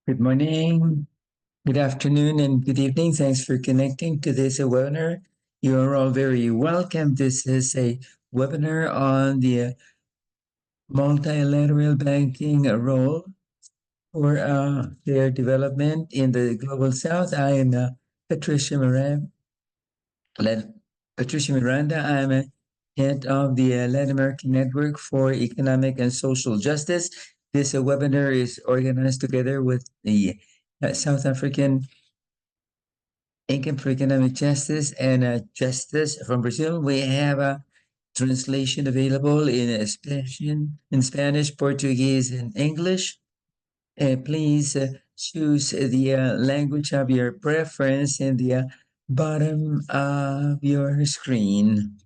Good morning, good afternoon, and good evening. Thanks for connecting to this webinar. You are all very welcome. This is a webinar on the multilateral banking role for their development in the Global South. I am Patricia Miranda. I am a head of the Latin American Network for Economic and Social Justice. This webinar is organized together with the South African Income for Economic Justice and Justice from Brazil. We have a translation available in Spanish, Portuguese, and English. Please choose the language of your preference in the bottom of your screen.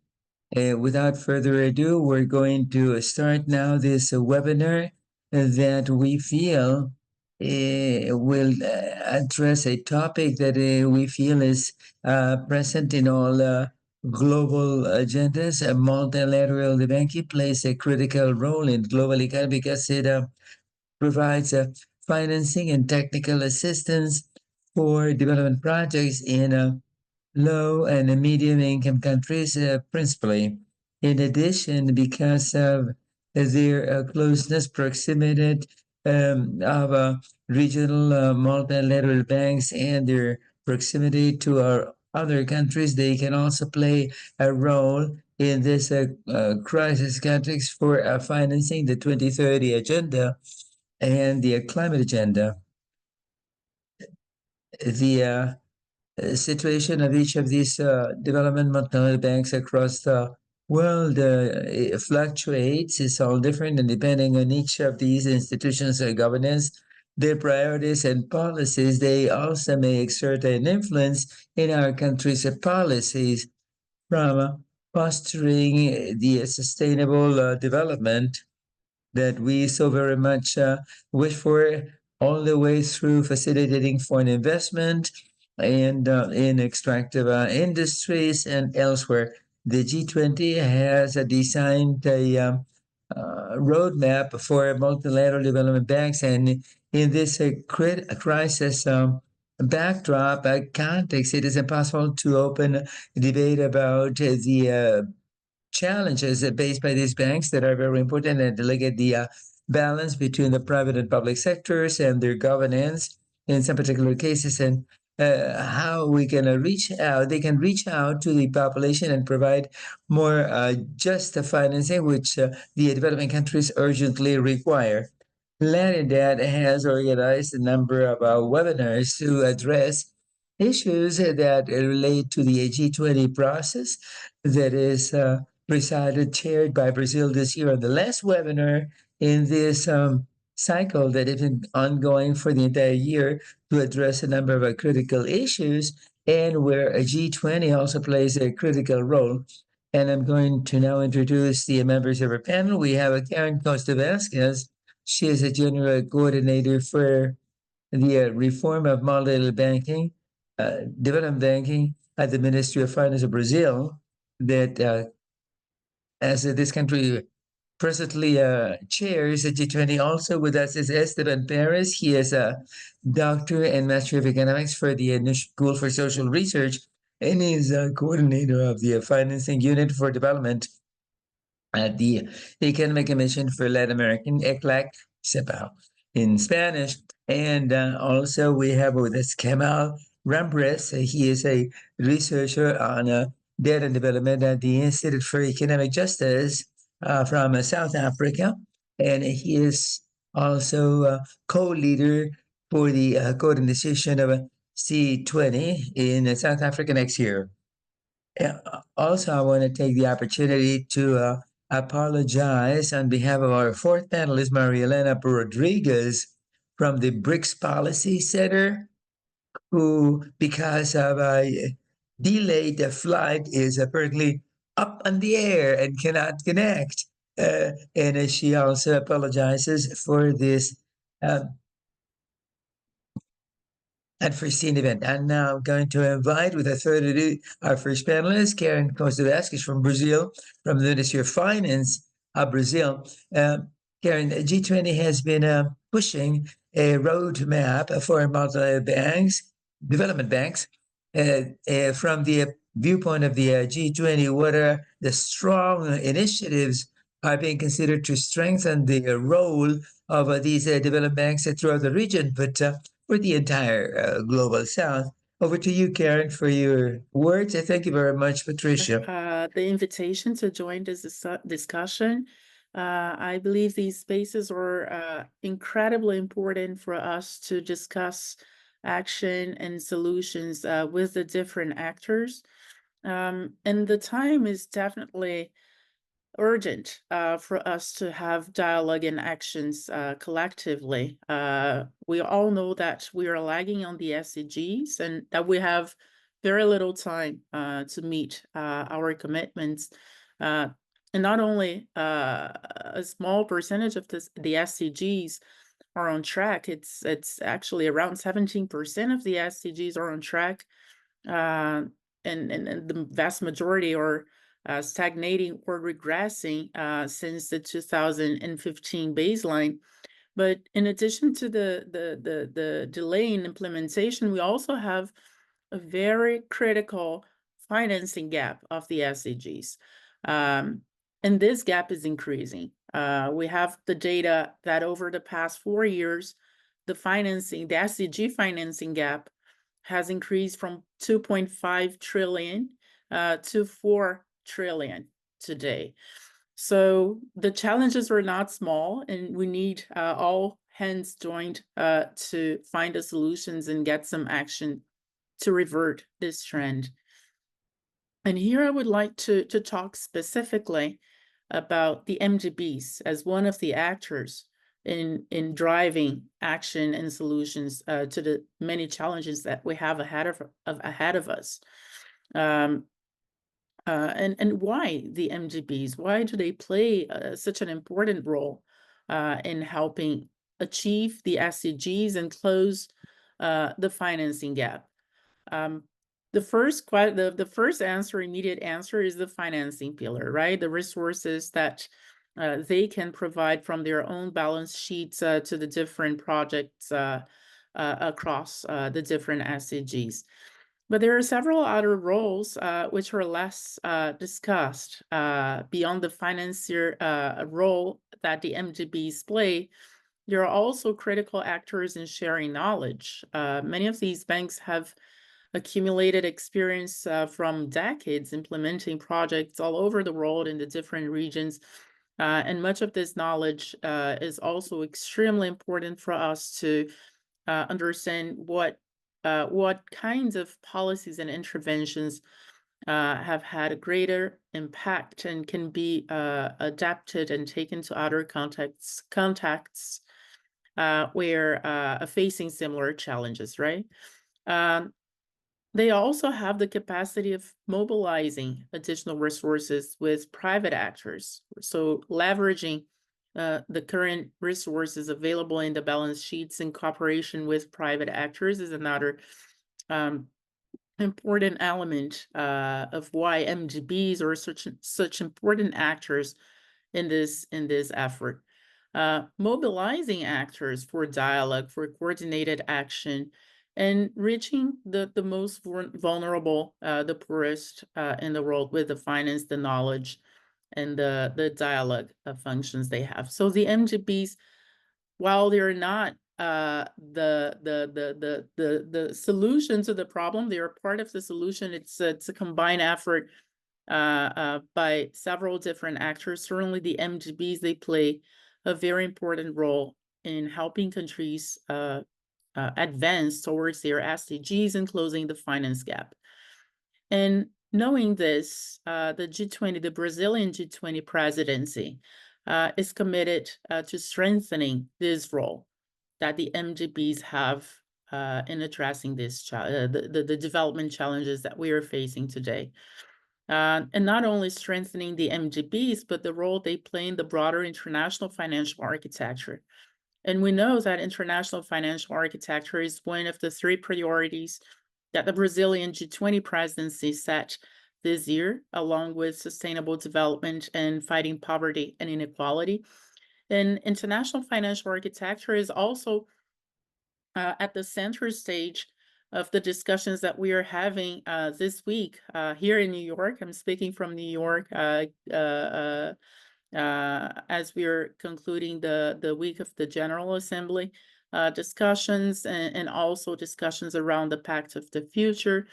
Without further ado, we're going to start now this webinar that we feel will address a topic that we feel is present in all global agendas. Multilateral banking plays a critical role in global economy because it provides financing and technical assistance for development projects in low and medium income countries, principally. In addition, because of their closeness, proximity of regional multilateral banks and their proximity to our other countries, they can also play a role in this crisis context for financing the 2030 agenda and the climate agenda. The situation of each of these development multilateral banks across the world fluctuates. It's all different, and depending on each of these institutions' governance, their priorities and policies, they also may exert an influence in our country's policies, from fostering the sustainable development that we so very much wish for, all the way through facilitating foreign investment and in extractive industries and elsewhere. The G20 has designed a roadmap for multilateral development banks, and in this crisis backdrop context, it is impossible to open a debate about the challenges faced by these banks that are very important, and to look at the balance between the private and public sectors and their governance in some particular cases, and how we can reach out. They can reach out to the population and provide more just financing, which the developing countries urgently require. Latindadd has organized a number of webinars to address issues that relate to the G20 process that is chaired by Brazil this year. On the last webinar in this cycle that has been ongoing for the entire year to address a number of critical issues, and where a G20 also plays a critical role. And I'm going to now introduce the members of our panel. We have Karin Costa Vasquez. She is a general coordinator for the reform of multilateral banking, development banking at the Ministry of Finance of Brazil, that as this country presently chairs the G20. Also with us is Esteban Perez. He is a doctor and master of economics for the School for Social Research, and he is a coordinator of the financing unit for development at the Economic Commission for Latin American, ECLAC, CEPAL in Spanish. And also we have with us Kamal Ramburuth. He is a researcher on debt and development at the Institute for Economic Justice from South Africa, and he is also co-leader for the co-organization of C20 in South Africa next year. Also, I want to take the opportunity to apologize on behalf of our fourth panelist, Marielena Rodriguez from the BRICS Policy Center, who, because of a delayed flight, is apparently up in the air and cannot connect. And she also apologizes for this unforeseen event. And now I'm going to invite, with a third our first panelist, Karin Costa Vasquez from Brazil, from the Ministry of Finance of Brazil. Karin, G20 has been pushing a roadmap for multilateral development banks, from the viewpoint of the G20, what are the strong initiatives are being considered to strengthen the role of these development banks throughout the region, but for the entire global South? Over to you, Karin, for your words. Thank you very much, Patricia. The invitation to join this discussion. I believe these spaces are incredibly important for us to discuss action and solutions with the different actors. And the time is definitely urgent for us to have dialogue and actions collectively. We all know that we are lagging on the SDGs and that we have very little time to meet our commitments. And not only a small percentage of the SDGs are on track, it's actually around 17% of the SDGs are on track, and the vast majority are stagnating or regressing since the 2015 baseline. But in addition to the delay in implementation, we also have a very critical financing gap of the SDGs. And this gap is increasing. We have the data that over the past 4 years, the SDG financing gap has increased from 2.5 trillion to 4 trillion today. So the challenges are not small, and we need all hands joined to find the solutions and get some action to revert this trend. And here I would like to talk specifically about the MDBs as one of the actors in driving action and solutions to the many challenges that we have ahead of us. And why the MDBs? Why do they play such an important role in helping achieve the SDGs and close the financing gap? The first immediate answer is the financing pillar, right? The resources that they can provide from their own balance sheets to the different projects across the different SDGs. But there are several other roles which are less discussed beyond the financier role that the MDBs play. There are also critical actors in sharing knowledge. Many of these banks have accumulated experience from decades implementing projects all over the world in the different regions. And much of this knowledge is also extremely important for us to understand what kinds of policies and interventions have had a greater impact and can be adapted and taken to other contexts where facing similar challenges, right? They also have the capacity of mobilizing additional resources with private actors. So leveraging the current resources available in the balance sheets in cooperation with private actors is another important element of why MDBs are such important actors in this effort. Mobilizing actors for dialogue, for coordinated action, and reaching the most vulnerable, the poorest in the world with the finance, the knowledge, and the dialogue functions they have. So the MDBs, while they're not the solution to the problem, they are part of the solution. It's a combined effort by several different actors. Certainly the MDBs, they play a very important role in helping countries advance towards their SDGs and closing the finance gap. And knowing this, the G20, the Brazilian G20 presidency is committed to strengthening this role that the MDBs have in addressing this the development challenges that we are facing today. And not only strengthening the MDBs, but the role they play in the broader international financial architecture. And we know that international financial architecture is one of the 3 priorities that the Brazilian G20 presidency set this year, along with sustainable development and fighting poverty and inequality. And international financial architecture is also at the center stage of the discussions that we are having this week here in New York. I'm speaking from New York as we are concluding the week of the General Assembly discussions and also discussions around the Pact of the Future.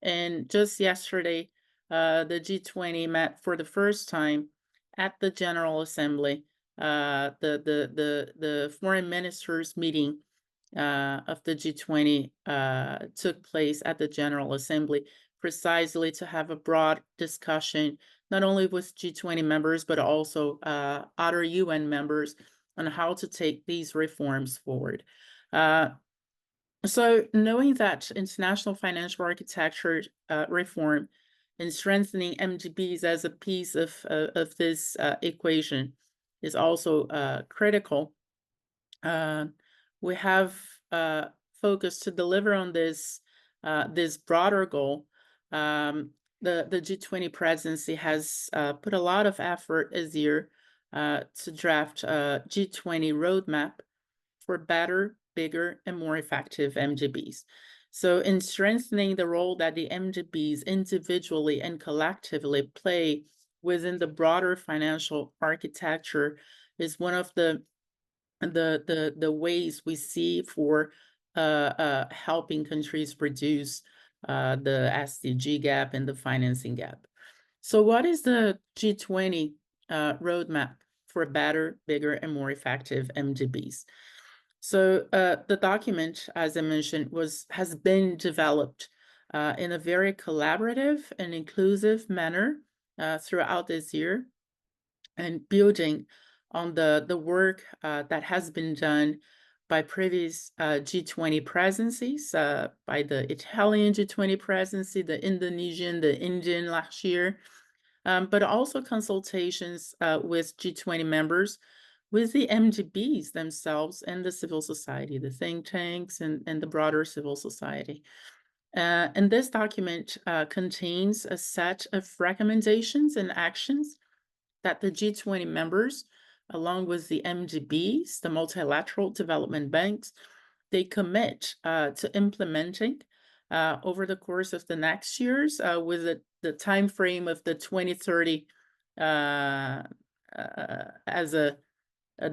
And just yesterday, the G20 met for the first time at the General Assembly. The foreign ministers meeting of the G20 took place at the General Assembly precisely to have a broad discussion, not only with G20 members, but also other UN members on how to take these reforms forward. So knowing that international financial architecture reform and strengthening MGBs as a piece of this equation is also critical. We have focused to deliver on this broader goal. The G20 presidency has put a lot of effort this year to draft a G20 roadmap for better, bigger, and more effective MGBs. So in strengthening the role that the MGBs individually and collectively play within the broader financial architecture is one of the ways we see for helping countries reduce the SDG gap and the financing gap. So what is the G20 roadmap for better, bigger, and more effective MGBs? So the document, as I mentioned, has been developed in a very collaborative and inclusive manner throughout this year, and building on the work that has been done by previous G20 presidencies, by the Italian G20 presidency, the Indonesian, the Indian last year, but also consultations with G20 members, with the MGBs themselves and the civil society, the think tanks and the broader civil society. And this document contains a set of recommendations and actions that the G20 members, along with the MGBs, the Multilateral Development Banks, they commit to implementing over the course of the next years with the time frame of the 2030 as a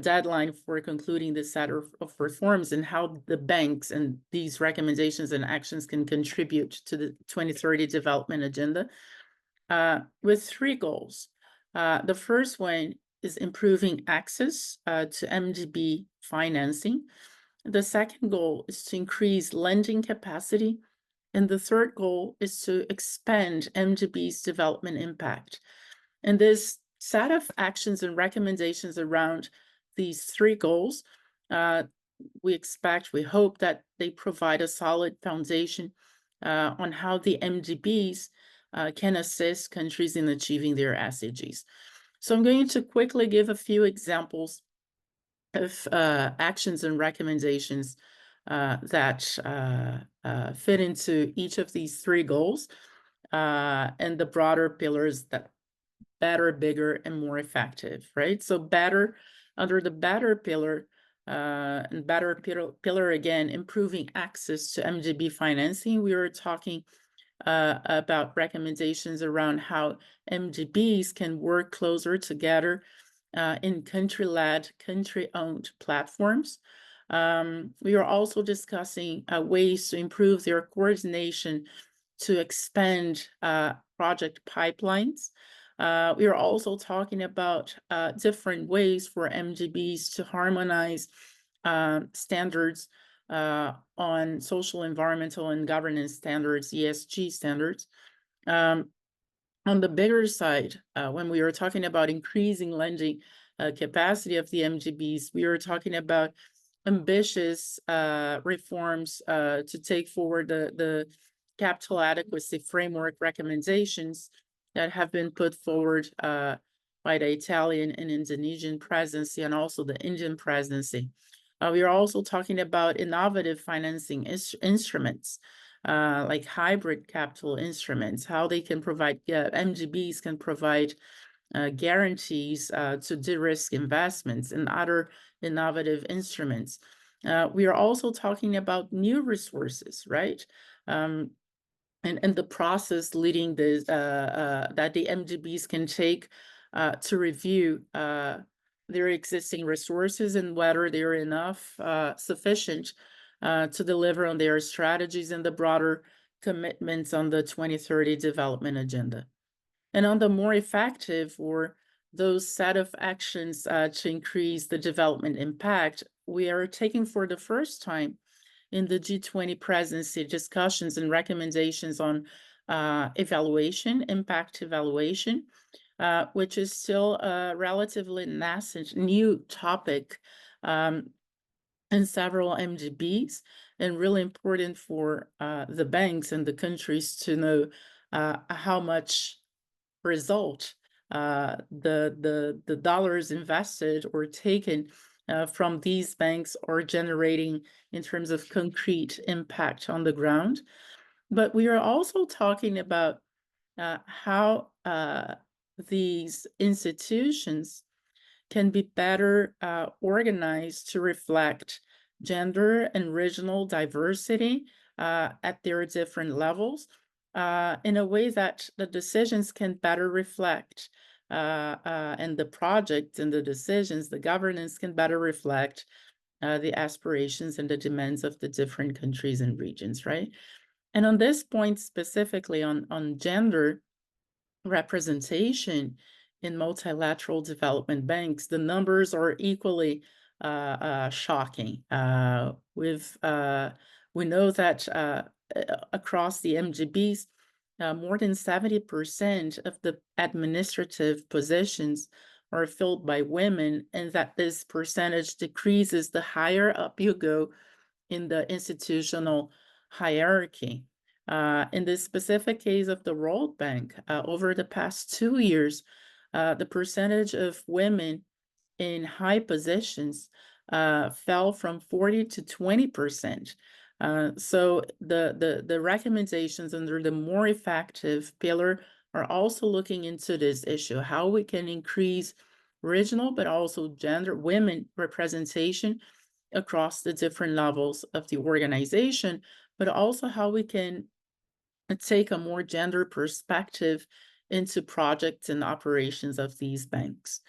deadline for concluding this set of reforms, and how the banks and these recommendations and actions can contribute to the 2030 development agenda with three goals. The first one is improving access to MGB financing. The second goal is to increase lending capacity. And the third goal is to expand MGB's development impact. And this set of actions and recommendations around these three goals, we hope that they provide a solid foundation on how the MGBs can assist countries in achieving their SDGs. So I'm going to quickly give a few examples of actions and recommendations that fit into each of these three goals and the broader pillars that better, bigger, and more effective, right? So better, under the better pillar, and better pillar again, improving access to MGB financing. We were talking about recommendations around how MGBs can work closer together in country-led, country-owned platforms. We are also discussing ways to improve their coordination to expand project pipelines. We are also talking about different ways for MGBs to harmonize standards on social, environmental, and governance standards, ESG standards. On the bigger side, when we are talking about increasing lending capacity of the MGBs, we are talking about ambitious reforms to take forward the capital adequacy framework recommendations that have been put forward by the Italian and Indonesian presidency, and also the Indian presidency. We are also talking about innovative financing instruments, like hybrid capital instruments, how they can provide, MGBs can provide guarantees to de-risk investments and other innovative instruments. We are also talking about new resources, right? And the process leading the that the MDBs can take to review their existing resources and whether they're enough, sufficient to deliver on their strategies and the broader commitments on the 2030 development agenda. And on the more effective or those set of actions to increase the development impact, we are taking for the first time in the G20 presidency discussions and recommendations on evaluation, impact evaluation, which is still a relatively nascent new topic in several MDBs, and really important for the banks and the countries to know how much result the dollars invested or taken from these banks are generating in terms of concrete impact on the ground. But we are also talking about how these institutions can be better organized to reflect gender and regional diversity at their different levels, in a way that the decisions can better reflect, and the projects and the decisions, the governance can better reflect the aspirations and the demands of the different countries and regions, right? And on this point specifically on gender representation in multilateral development banks, the numbers are equally shocking. We know that across the MGBs, more than 70% of the administrative positions are filled by women, and that this percentage decreases the higher up you go in the institutional hierarchy. In this specific case of the World Bank, over the past 2 years, the percentage of women in high positions fell from 40 to 20%. So the recommendations under the more effective pillar are also looking into this issue, how we can increase regional but also gender women representation across the different levels of the organization, but also how we can take a more gender perspective into projects and operations of these banks.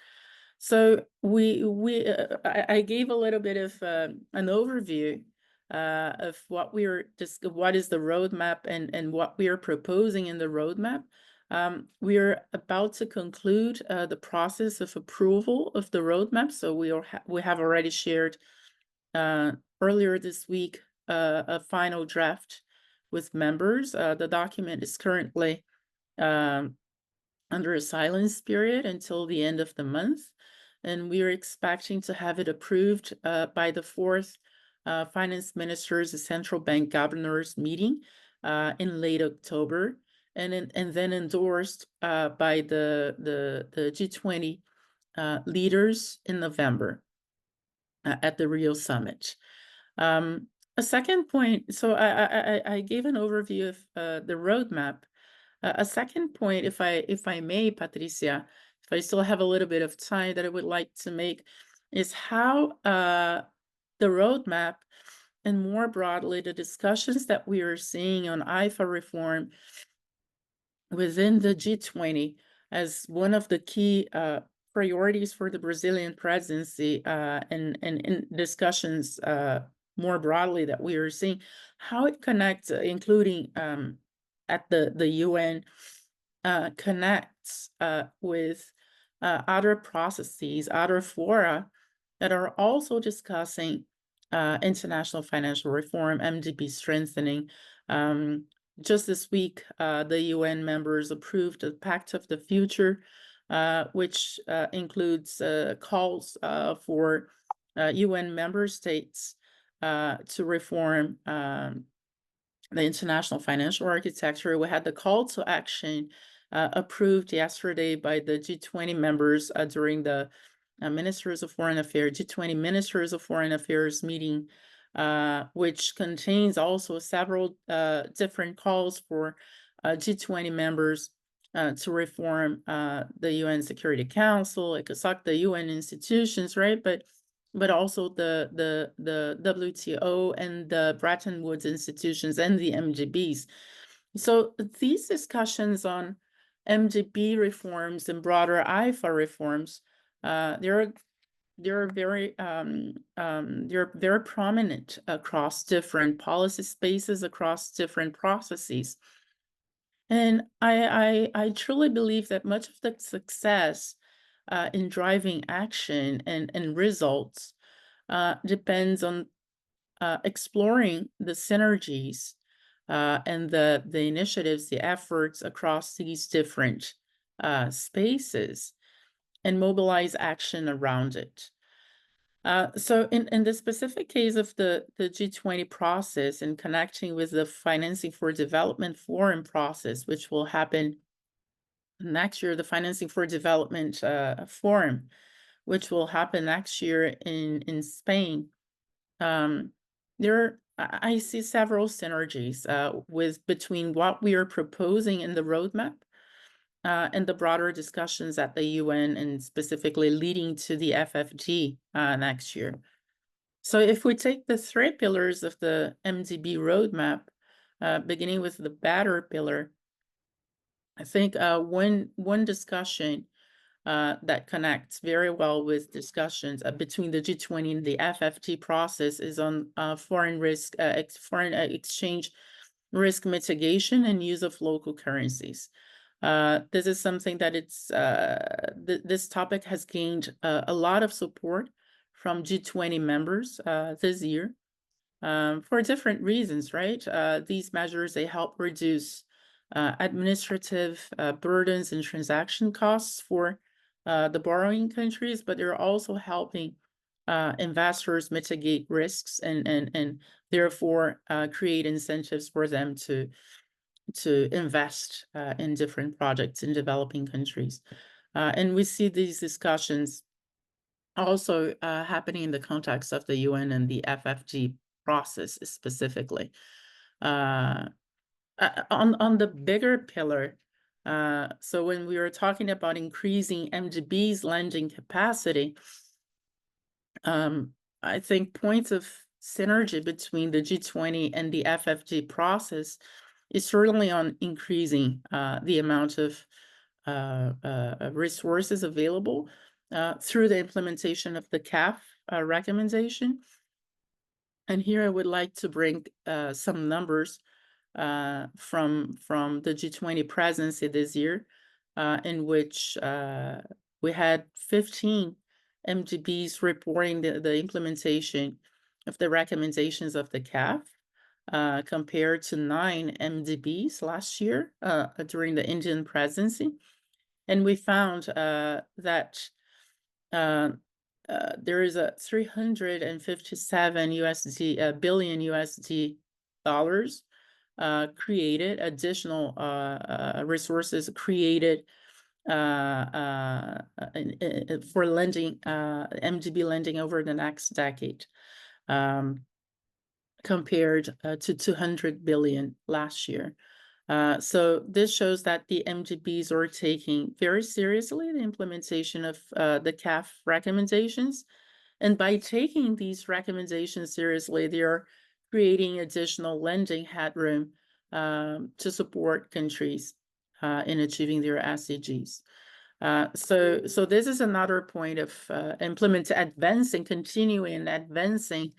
So I gave a little bit of an overview of what what is the roadmap and what we are proposing in the roadmap. We are about to conclude the process of approval of the roadmap. So we have already shared earlier this week a final draft with members. The document is currently under a silence period until the end of the month, and we are expecting to have it approved by the fourth finance ministers, the central bank governors meeting in late October, and then endorsed by the G20 leaders in November at the Rio Summit. A second point, so I gave an overview of the roadmap. A second point, if I may, Patricia, if I still have a little bit of time, that I would like to make is how the roadmap and more broadly the discussions that we are seeing on IFA reform within the G20 as one of the key priorities for the Brazilian presidency, and in discussions more broadly that we are seeing, how it connects, including at the UN, connects with other processes, other fora that are also discussing international financial reform, MDB strengthening. Just this week, the UN members approved the Pact of the Future, which includes calls for UN member states to reform the international financial architecture. We had the call to action approved yesterday by the G20 members during the Ministers of Foreign Affairs, G20 Ministers of Foreign Affairs meeting, which contains also several different calls for G20 members to reform the UN Security Council, ECLAC, the UN institutions, right? But but also the WTO and the Bretton Woods institutions and the MGBs. So these discussions on MGB reforms and broader IFA reforms, they're very prominent across different policy spaces, across different processes. And I truly believe that much of the success in driving action and results depends on exploring the synergies and the initiatives, the efforts across these different spaces and mobilize action around it. So in the specific case of the G20 process and connecting with the Financing for Development Forum process, which will happen next year, the Financing for Development Forum, which will happen next year in Spain, I see several synergies between what we are proposing in the roadmap and the broader discussions at the UN, and specifically leading to the FFG next year. So if we take the 3 pillars of the MDB roadmap, beginning with the better pillar, I think one discussion that connects very well with discussions between the G20 and the FFT process is on foreign exchange risk mitigation and use of local currencies. This is something that this topic has gained a lot of support from G20 members this year for different reasons, right? These measures, they help reduce administrative burdens and transaction costs for the borrowing countries, but they're also helping investors mitigate risks and therefore create incentives for them to invest in different projects in developing countries. And we see these discussions also happening in the context of the UN and the FFG process specifically. On the bigger pillar, so when we were talking about increasing MGB's lending capacity, I think points of synergy between the G20 and the FFG process is certainly on increasing the amount of resources available through the implementation of the CAF recommendation. And here I would like to bring some numbers from the G20 presidency this year, in which we had 15 MGBs reporting the implementation of the recommendations of the CAF, compared to 9 MDBs last year during the Indian presidency. And we found that there is a 357 billion USD dollars created, additional resources created for lending, MGB lending over the next decade, compared to 200 billion last year. So this shows that the MGBs are taking very seriously the implementation of the CAF recommendations. And by taking these recommendations seriously, they are creating additional lending headroom to support countries in achieving their SDGs. So this is another point of continuing advancing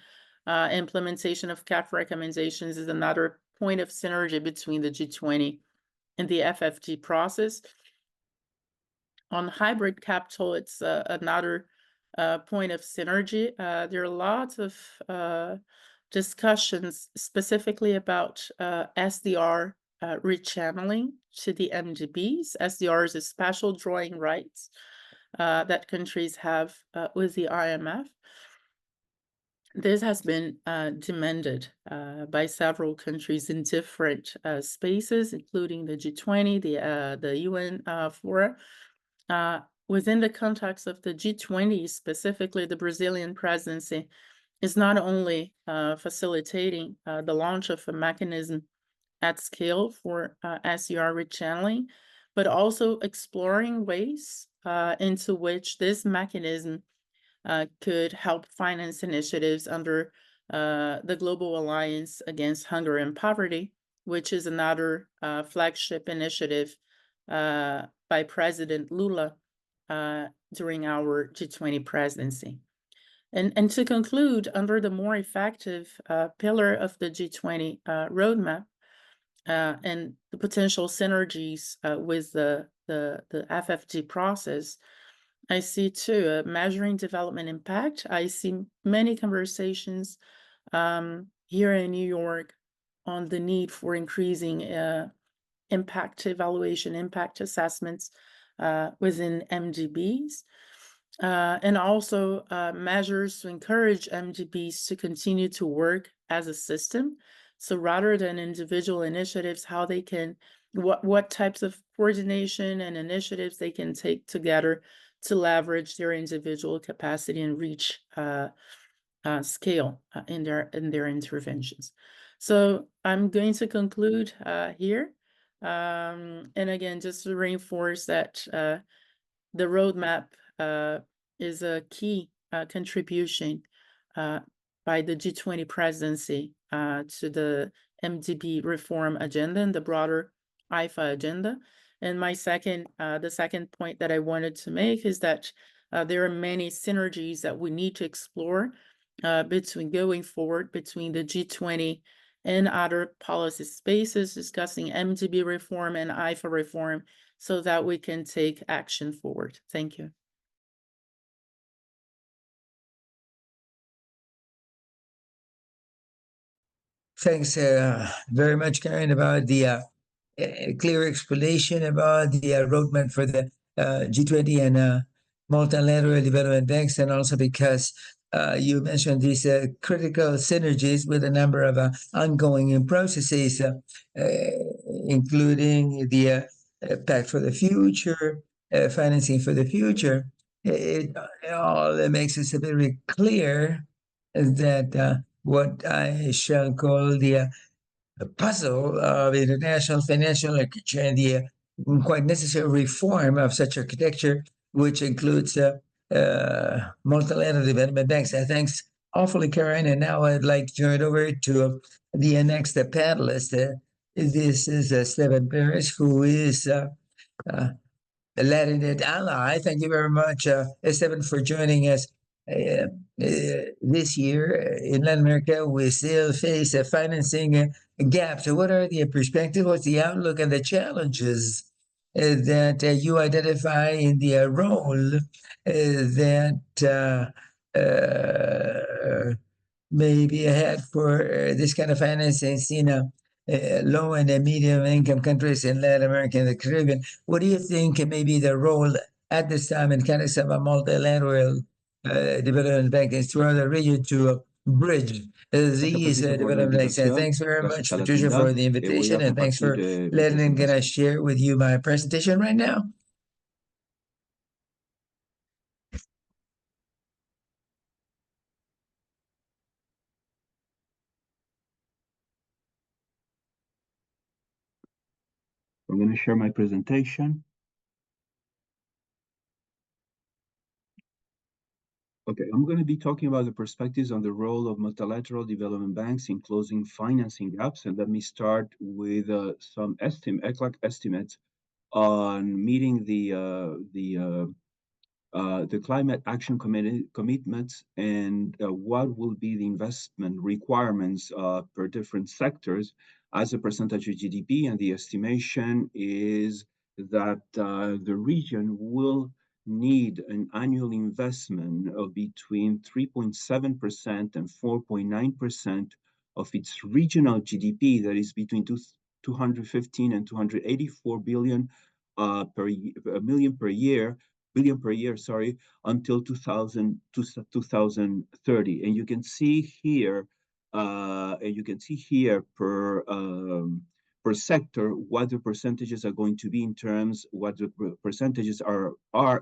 implementation of CAF recommendations is another point of synergy between the G20 and the FFG process. On hybrid capital, it's another point of synergy. There are lots of discussions specifically about SDR rechanneling to the MGBs. SDRs is special drawing rights that countries have with the IMF. This has been demanded by several countries in different spaces, including the G20, the UN fora. Within the context of the G20, specifically the Brazilian presidency is not only facilitating the launch of a mechanism at scale for SDR rechanneling, but also exploring ways into which this mechanism could help finance initiatives under the Global Alliance Against Hunger and Poverty, which is another flagship initiative by President Lula during our G20 presidency. And to conclude, under the more effective pillar of the G20 roadmap and the potential synergies with the FFG process, I see too, measuring development impact. I see many conversations here in New York on the need for increasing impact evaluation, impact assessments within MDBs. And also measures to encourage MDBs to continue to work as a system. So rather than individual initiatives, how they can, what types of coordination and initiatives they can take together to leverage their individual capacity and reach scale in their interventions. So I'm going to conclude here. And again, just to reinforce that the roadmap is a key contribution by the G20 presidency to the MDB reform agenda and the broader IFA agenda. And my the second point that I wanted to make is that there are many synergies that we need to explore going forward between the G20 and other policy spaces discussing MDB reform and IFA reform so that we can take action forward. Thank you. Thanks very much, Karin, about the clear explanation about the roadmap for the G20 and multilateral development banks, and also because you mentioned these critical synergies with a number of ongoing processes, including the Pact for the Future, financing for the future. It all makes it very clear that what I shall call the puzzle of international financial architecture and the quite necessary reform of such architecture, which includes multilateral development banks. Thanks awfully, Karin. And now I'd like to turn it over to the next panelist. This is Esteban Perez, who is a Latindadd ally. Thank you very much, Esteban, for joining us. This year in Latin America, we still face a financing gap. So what are the perspectives, what's the outlook and the challenges that you identify in the role that may be ahead for this kind of financing in low and medium income countries in Latin America and the Caribbean? What do you think may be the role at this time in context of a multilateral development banking throughout the region to bridge these development banks? Thanks very much, Patricia, for the invitation, and thanks for letting me share with you my presentation right now. I'm going to share my presentation. Okay, I'm going to be talking about the perspectives on the role of multilateral development banks in closing financing gaps. And let me start with some ECLAC estimates on meeting the climate action commitments and what will be the investment requirements per different sectors as a percentage of GDP. And the estimation is that the region will need an annual investment of between 3.7% and 4.9% of its regional GDP, that is between 215 and 284 billion billion per year, until 2030. And you can see here, per sector what the percentages are going to be in terms, what the percentages are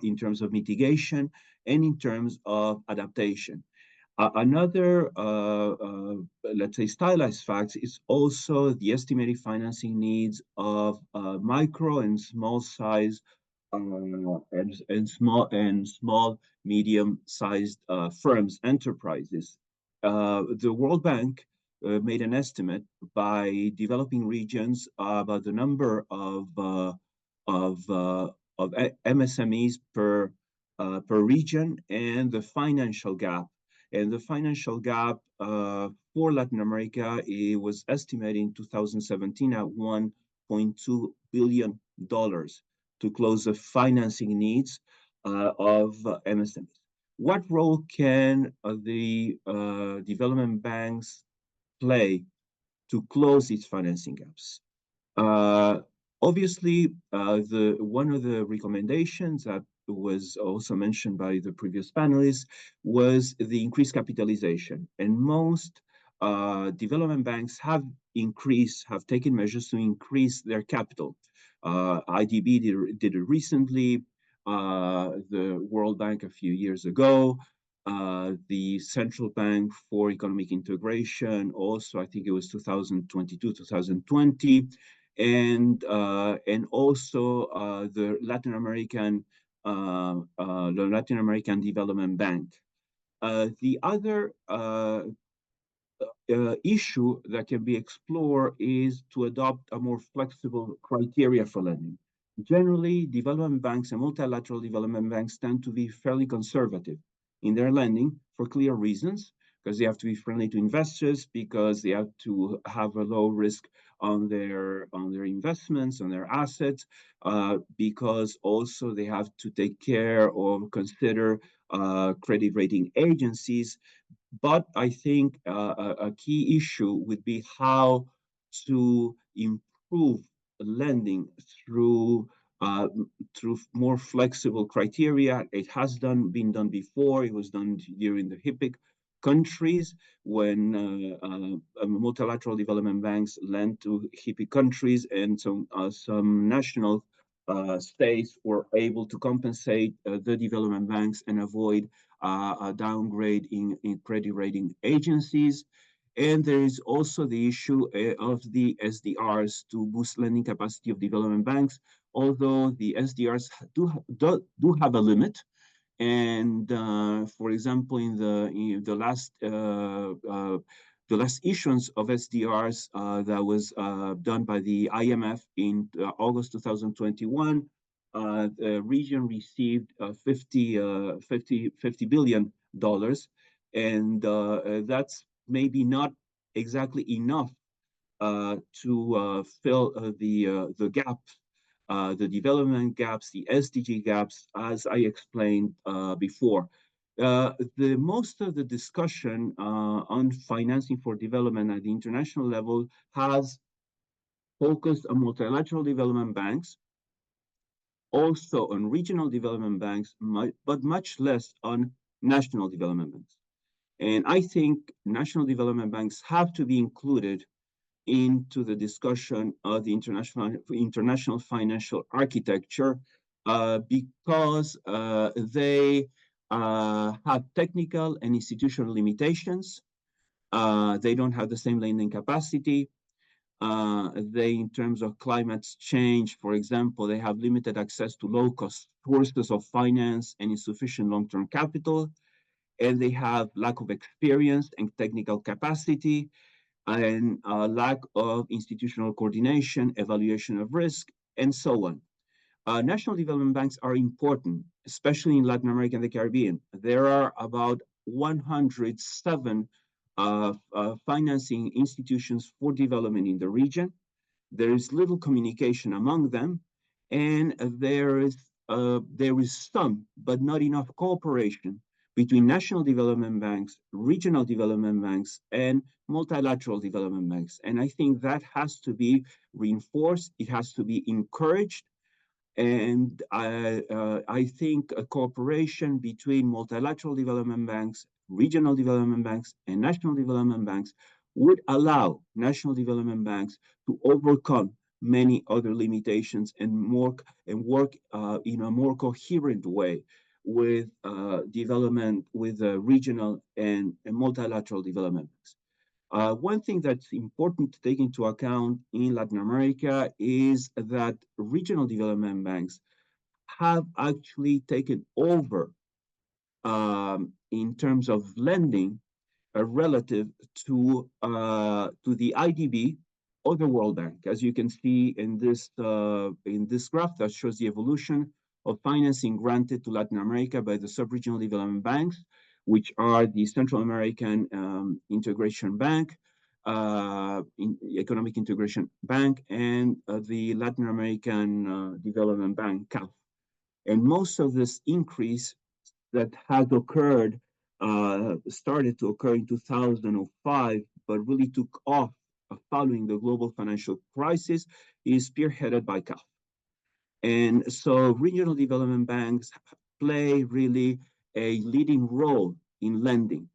in terms of mitigation and in terms of adaptation. Another, let's say, stylized fact is also the estimated financing needs of micro and small size and small medium-sized firms, enterprises. The World Bank made an estimate by developing regions about the number of MSMEs per region and the financial gap. And the financial gap for Latin America, it was estimated in 2017 at $1.2 billion to close the financing needs of MSMEs. What role can the development banks play to close these financing gaps? Uh, Obviously, the one of the recommendations that was also mentioned by the previous panelists was the increased capitalization, and most development banks have taken measures to increase their capital. IDB did it recently. The World Bank a few years ago. The Central Bank for Economic Integration also, I think it was 2022, 2020, and also the Latin American Development Bank. The other issue that can be explored is to adopt a more flexible criteria for lending. Generally, development banks and multilateral development banks tend to be fairly conservative in their lending for clear reasons, because they have to be friendly to investors, because they have to have a low risk on their investments, on their assets, because also they have to take care or consider credit rating agencies. But I think a key issue would be how to improve lending through more flexible criteria. It has been done before. It was done during the HIPC countries when multilateral development banks lent to HIPC countries, and some national states were able to compensate the development banks and avoid a downgrade in credit rating agencies. And there is also the issue of the SDRs to boost lending capacity of development banks, although the SDRs do have a limit. And for example, in the last issuance of SDRs that was done by the IMF in August 2021, the region received $50 billion, and that's maybe not exactly enough to fill the gaps, the development gaps, the SDG gaps, as I explained before. The most of the discussion on financing for development at the international level has focused on multilateral development banks, also on regional development banks, but much less on national development banks. And I think national development banks have to be included into the discussion of the international financial architecture because they have technical and institutional limitations. They don't have the same lending capacity. In terms of climate change, for example, they have limited access to low-cost sources of finance and insufficient long-term capital, and they have lack of experience and technical capacity, and lack of institutional coordination, evaluation of risk, and so on. National development banks are important, especially in Latin America and the Caribbean. There are about 107 financing institutions for development in the region. There is little communication among them, and there is some, but not enough cooperation between national development banks, regional development banks, and multilateral development banks. And I think that has to be reinforced. It has to be encouraged. And I think a cooperation between multilateral development banks, regional development banks, and national development banks would allow national development banks to overcome many other limitations and work in a more coherent way with development, with regional and multilateral development banks. One thing that's important to take into account in Latin America is that regional development banks have actually taken over in terms of lending relative to the IDB or the World Bank. As you can see in this graph that shows the evolution of financing granted to Latin America by the sub-regional development banks, which are the Central American Integration Bank, Economic Integration Bank, and the Latin American Development Bank, CAF. And most of this increase that has occurred, started to occur in 2005, but really took off following the global financial crisis, is spearheaded by CAF. And so regional development banks play really a leading role in lending.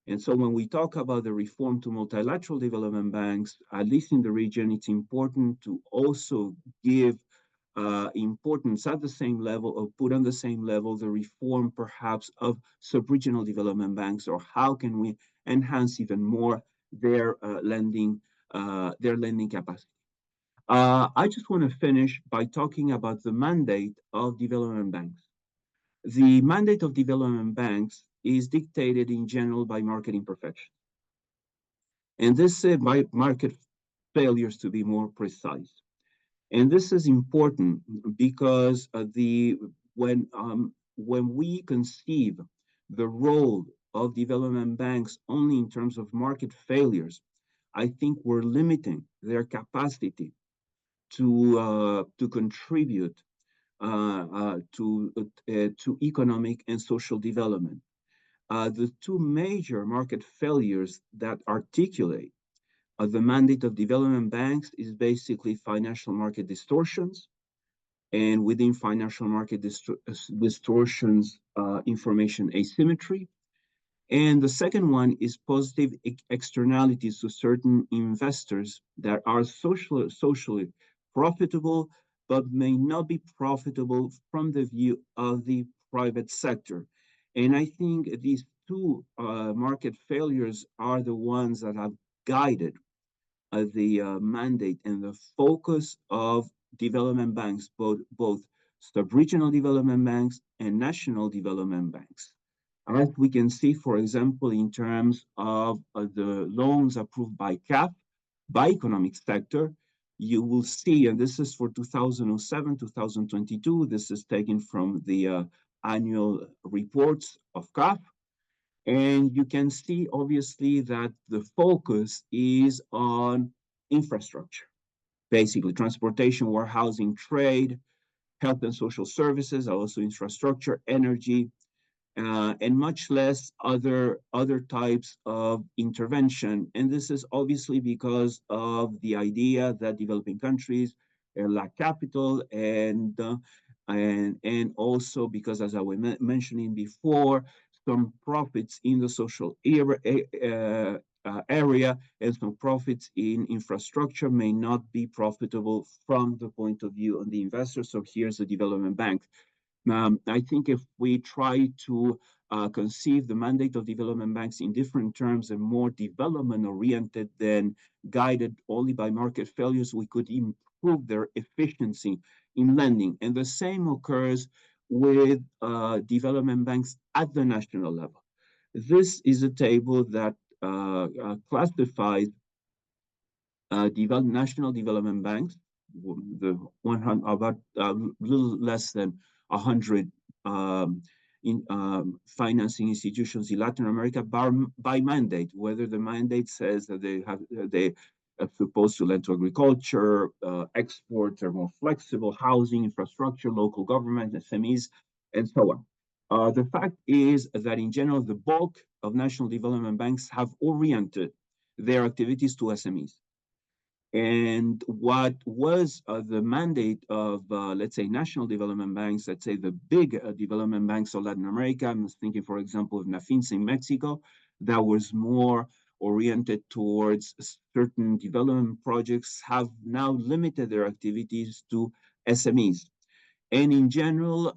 And so when we talk about the reform to multilateral development banks, at least in the region, it's important to also give importance at the same level, or put on the same level, the reform perhaps of sub-regional development banks, or how can we enhance even more their lending capacity. I just want to finish by talking about the mandate of development banks. The mandate of development banks is dictated in general by market imperfections. And this by market failures, to be more precise. And this is important because when we conceive the role of development banks only in terms of market failures, I think we're limiting their capacity to contribute to economic and social development. The two major market failures that articulate the mandate of development banks is basically financial market distortions, and within financial market distortions, information asymmetry. And the second one is positive externalities to certain investors that are socially profitable, but may not be profitable from the view of the private sector. And I think these two market failures are the ones that have guided the mandate and the focus of development banks, both sub-regional development banks and national development banks. As we can see, for example, in terms of the loans approved by CAF, by economic sector, you will see, and this is for 2007, 2022, this is taken from the annual reports of CAF. And you can see, obviously, that the focus is on infrastructure, basically transportation, warehousing, trade, health and social services, also infrastructure, energy, and much less other types of intervention. And this is obviously because of the idea that developing countries lack capital, and also because, as I was mentioning before, some profits in the social area and some profits in infrastructure may not be profitable from the point of view of the investor. So here's the development bank. I think if we try to conceive the mandate of development banks in different terms and more development oriented than guided only by market failures, we could improve their efficiency in lending. And the same occurs with development banks at the national level. This is a table that classifies national development banks, the 100, about a little less than 100 financing institutions in Latin America by mandate, whether the mandate says that they are supposed to lend to agriculture, exports are more flexible, housing, infrastructure, local government, SMEs, and so on. The fact is that in general, the bulk of national development banks have oriented their activities to SMEs. And what was the mandate of, let's say, national development banks, let's say the big development banks of Latin America, I'm thinking, for example, of NAFINSA in Mexico, that was more oriented towards certain development projects, have now limited their activities to SMEs. And in general,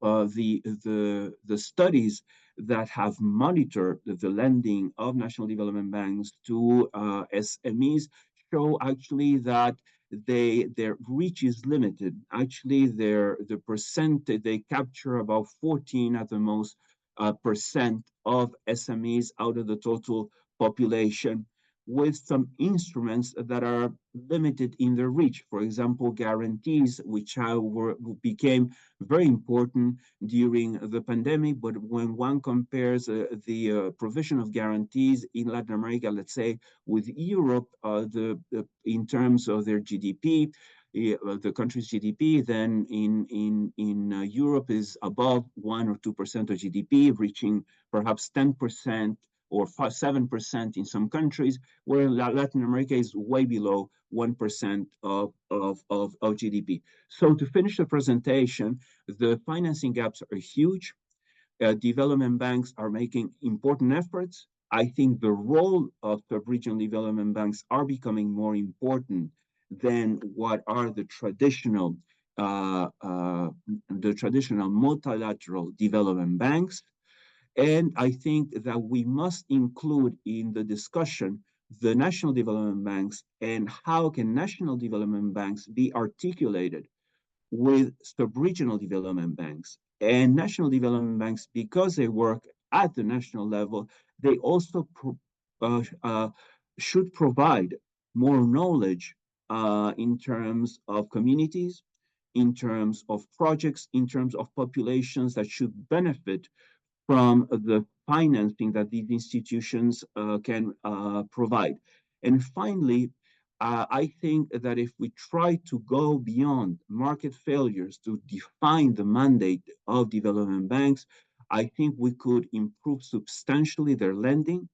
the studies that have monitored the lending of national development banks to SMEs show actually that their reach is limited. Actually, the percent they capture about 14 at the most percent of SMEs out of the total population, with some instruments that are limited in their reach. For example, guarantees, which became very important during the pandemic. But when one compares the provision of guarantees in Latin America, let's say, with Europe, in terms of their GDP, the country's GDP, then in Europe is above 1 or 2% of GDP, reaching perhaps 10% or 7% in some countries, where Latin America is way below 1% of GDP. So to finish the presentation, the financing gaps are huge. Development banks are making important efforts. I think the role of the regional development banks are becoming more important than what are the traditional multilateral development banks. And I think that we must include in the discussion the national development banks, and how can national development banks be articulated with sub-regional development banks. And national development banks, because they work at the national level, they also should provide more knowledge in terms of communities, in terms of projects, in terms of populations that should benefit from the financing that these institutions can provide. And finally, I think that if we try to go beyond market failures to define the mandate of development banks, I think we could improve substantially their lending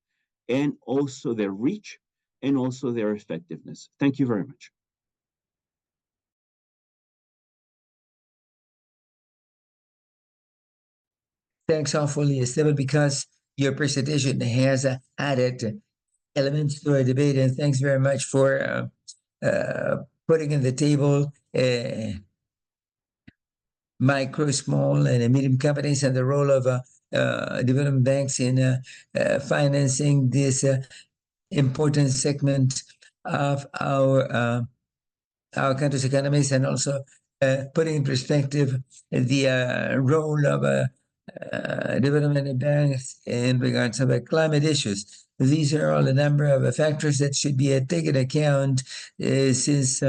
and also their reach and also their effectiveness. Thank you very much. Thanks awfully, Esteban, because your presentation has added elements to our debate, and thanks very much for putting in the table micro, small, and medium companies and the role of development banks in financing this important segment of our country's economies, and also putting in perspective the role of development banks in regards to climate issues. These are all a number of factors that should be taken account since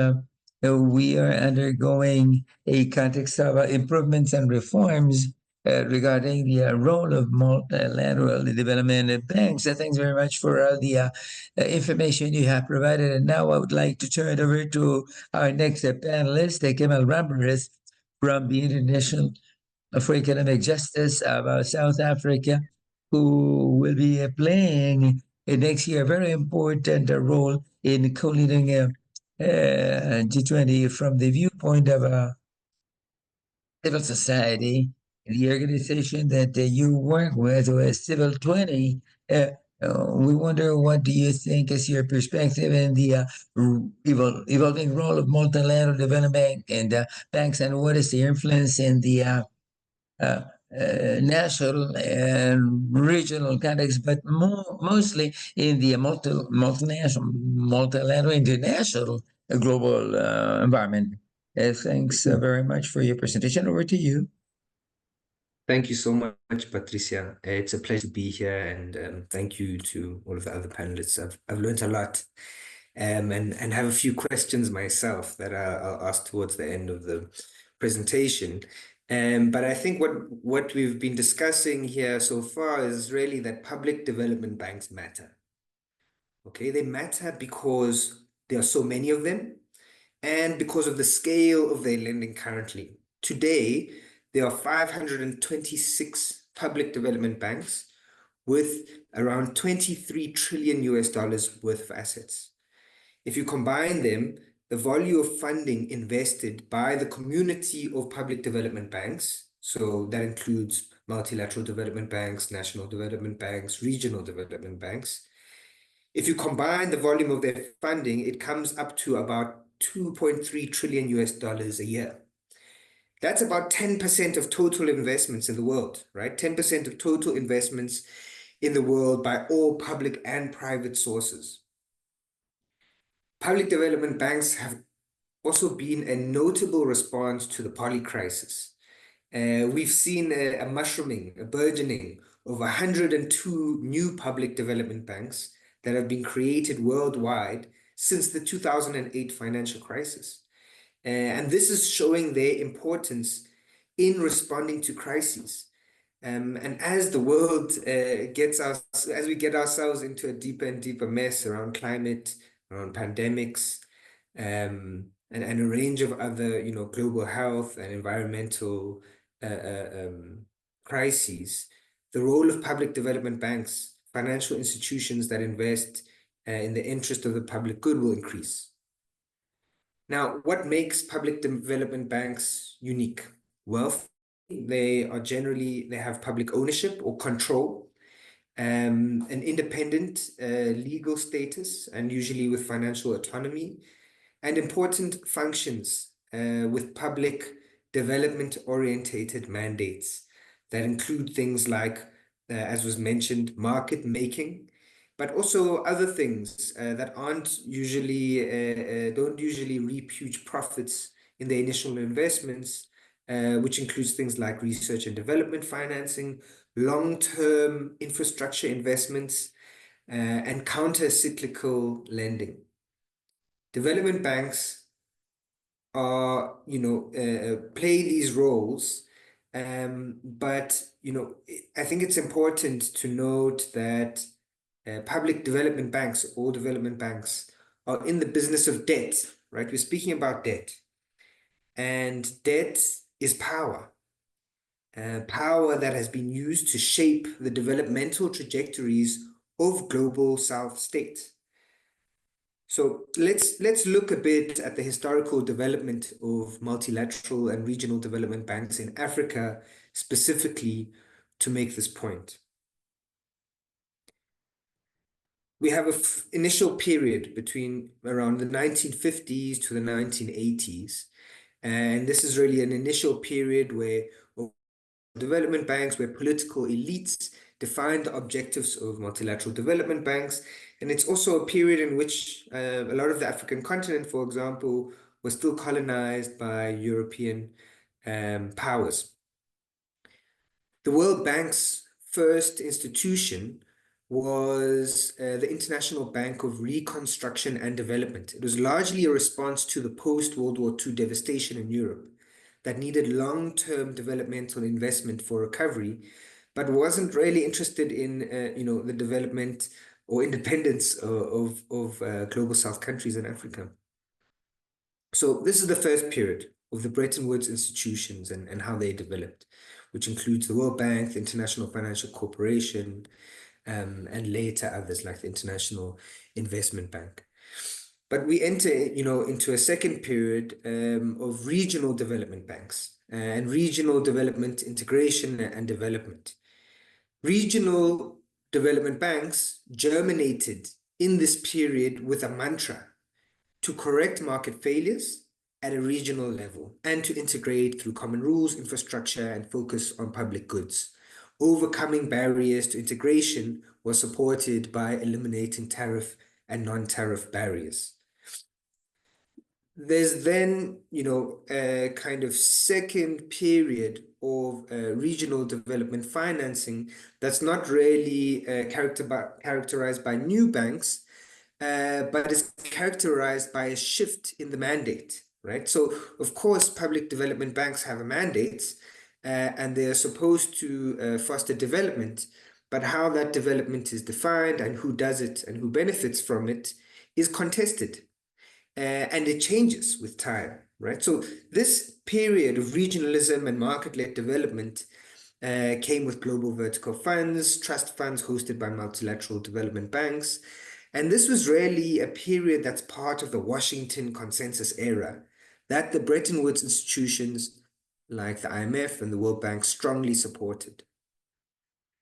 we are undergoing a context of improvements and reforms regarding the role of multilateral development banks. Thanks very much for the information you have provided. And now I would like to turn it over to our next panelist, Kamal Ramburuth from the International for Economic Justice of South Africa, who will be playing next year a very important role in co-leading G20 from the viewpoint of civil society, the organization that you work with Civil 20. We wonder, what do you think is your perspective in the evolving role of multilateral development and banks, and what is the influence in the national and regional context, but mostly in the multinational, multilateral, international, global environment? Thanks very much for your presentation. Over to you. Thank you so much, Patricia. It's a pleasure to be here, and thank you to all of the other panelists. I've learned a lot, and have a few questions myself that I'll ask towards the end of the presentation. But I think what we've been discussing here so far is really that public development banks matter. Okay, they matter because there are so many of them, and because of the scale of their lending currently. Today, there are 526 public development banks with around $23 trillion worth of assets. If you combine them, the volume of funding invested by the community of public development banks, so that includes multilateral development banks, national development banks, regional development banks. If you combine the volume of their funding, it comes up to about $2.3 trillion a year. That's about 10% of total investments in the world, right? 10% of total investments in the world by all public and private sources. Public development banks have also been a notable response to the poly crisis. We've seen a mushrooming, a burgeoning of 102 new public development banks that have been created worldwide since the 2008 financial crisis. And this is showing their importance in responding to crises. And as the world as we get ourselves into a deeper and deeper mess around climate, around pandemics, and a range of other, global health and environmental crises, the role of public development banks, financial institutions that invest in the interest of the public good will increase. Now, what makes public development banks unique? Well, they have public ownership or control, an independent legal status, and usually with financial autonomy, and important functions with public development-orientated mandates that include things like, as was mentioned, market making, but also other things that don't usually reap huge profits in the initial investments, which includes things like research and development financing, long-term infrastructure investments, and counter-cyclical lending. Development banks are, play these roles, but, I think it's important to note that public development banks, all development banks, are in the business of debt, right? We're speaking about debt. And debt is power. Power that has been used to shape the developmental trajectories of global South states. So let's look a bit at the historical development of multilateral and regional development banks in Africa, specifically to make this point. We have an initial period between around the 1950s to the 1980s. And this is really an initial period where development banks, where political elites defined the objectives of multilateral development banks. And it's also a period in which a lot of the African continent, for example, was still colonized by European powers. The World Bank's first institution was the International Bank of Reconstruction and Development. It was largely a response to the post-World War II devastation in Europe that needed long-term developmental investment for recovery, but wasn't really interested in, the development or independence of global South countries in Africa. So this is the first period of the Bretton Woods institutions and how they developed, which includes the World Bank, the International Financial Corporation, and later others like the International Investment Bank. But we enter, into a second period of regional development banks and regional development integration and development. Regional development banks germinated in this period with a mantra to correct market failures at a regional level and to integrate through common rules, infrastructure, and focus on public goods. Overcoming barriers to integration was supported by eliminating tariff and non-tariff barriers. There's then, a kind of second period of regional development financing that's not really characterized by new banks, but is characterized by a shift in the mandate, right? So, of course, public development banks have a mandate, and they are supposed to foster development, but how that development is defined and who does it and who benefits from it is contested. And it changes with time, right? So this period of regionalism and market-led development came with global vertical funds, trust funds hosted by multilateral development banks. And this was really a period that's part of the Washington Consensus era that the Bretton Woods institutions like the IMF and the World Bank strongly supported.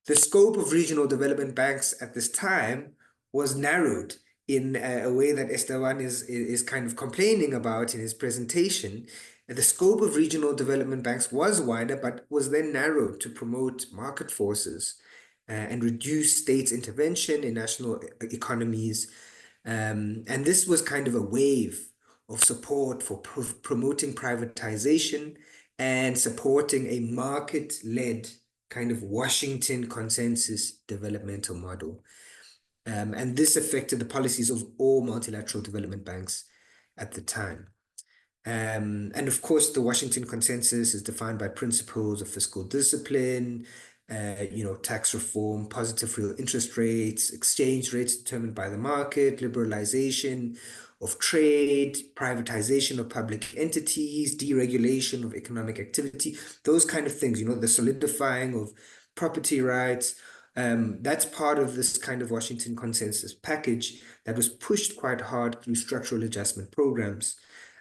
The scope of regional development banks at this time was narrowed in a way that Esteban is kind of complaining about in his presentation. The scope of regional development banks was wider, but was then narrowed to promote market forces and reduce states' intervention in national economies. And this was kind of a wave of support for promoting privatization and supporting a market-led kind of Washington consensus developmental model. And this affected the policies of all multilateral development banks at the time. And of course, the Washington Consensus is defined by principles of fiscal discipline, tax reform, positive real interest rates, exchange rates determined by the market, liberalization of trade, privatization of public entities, deregulation of economic activity, those kind of things, the solidifying of property rights. That's part of this kind of Washington Consensus package that was pushed quite hard through structural adjustment programs.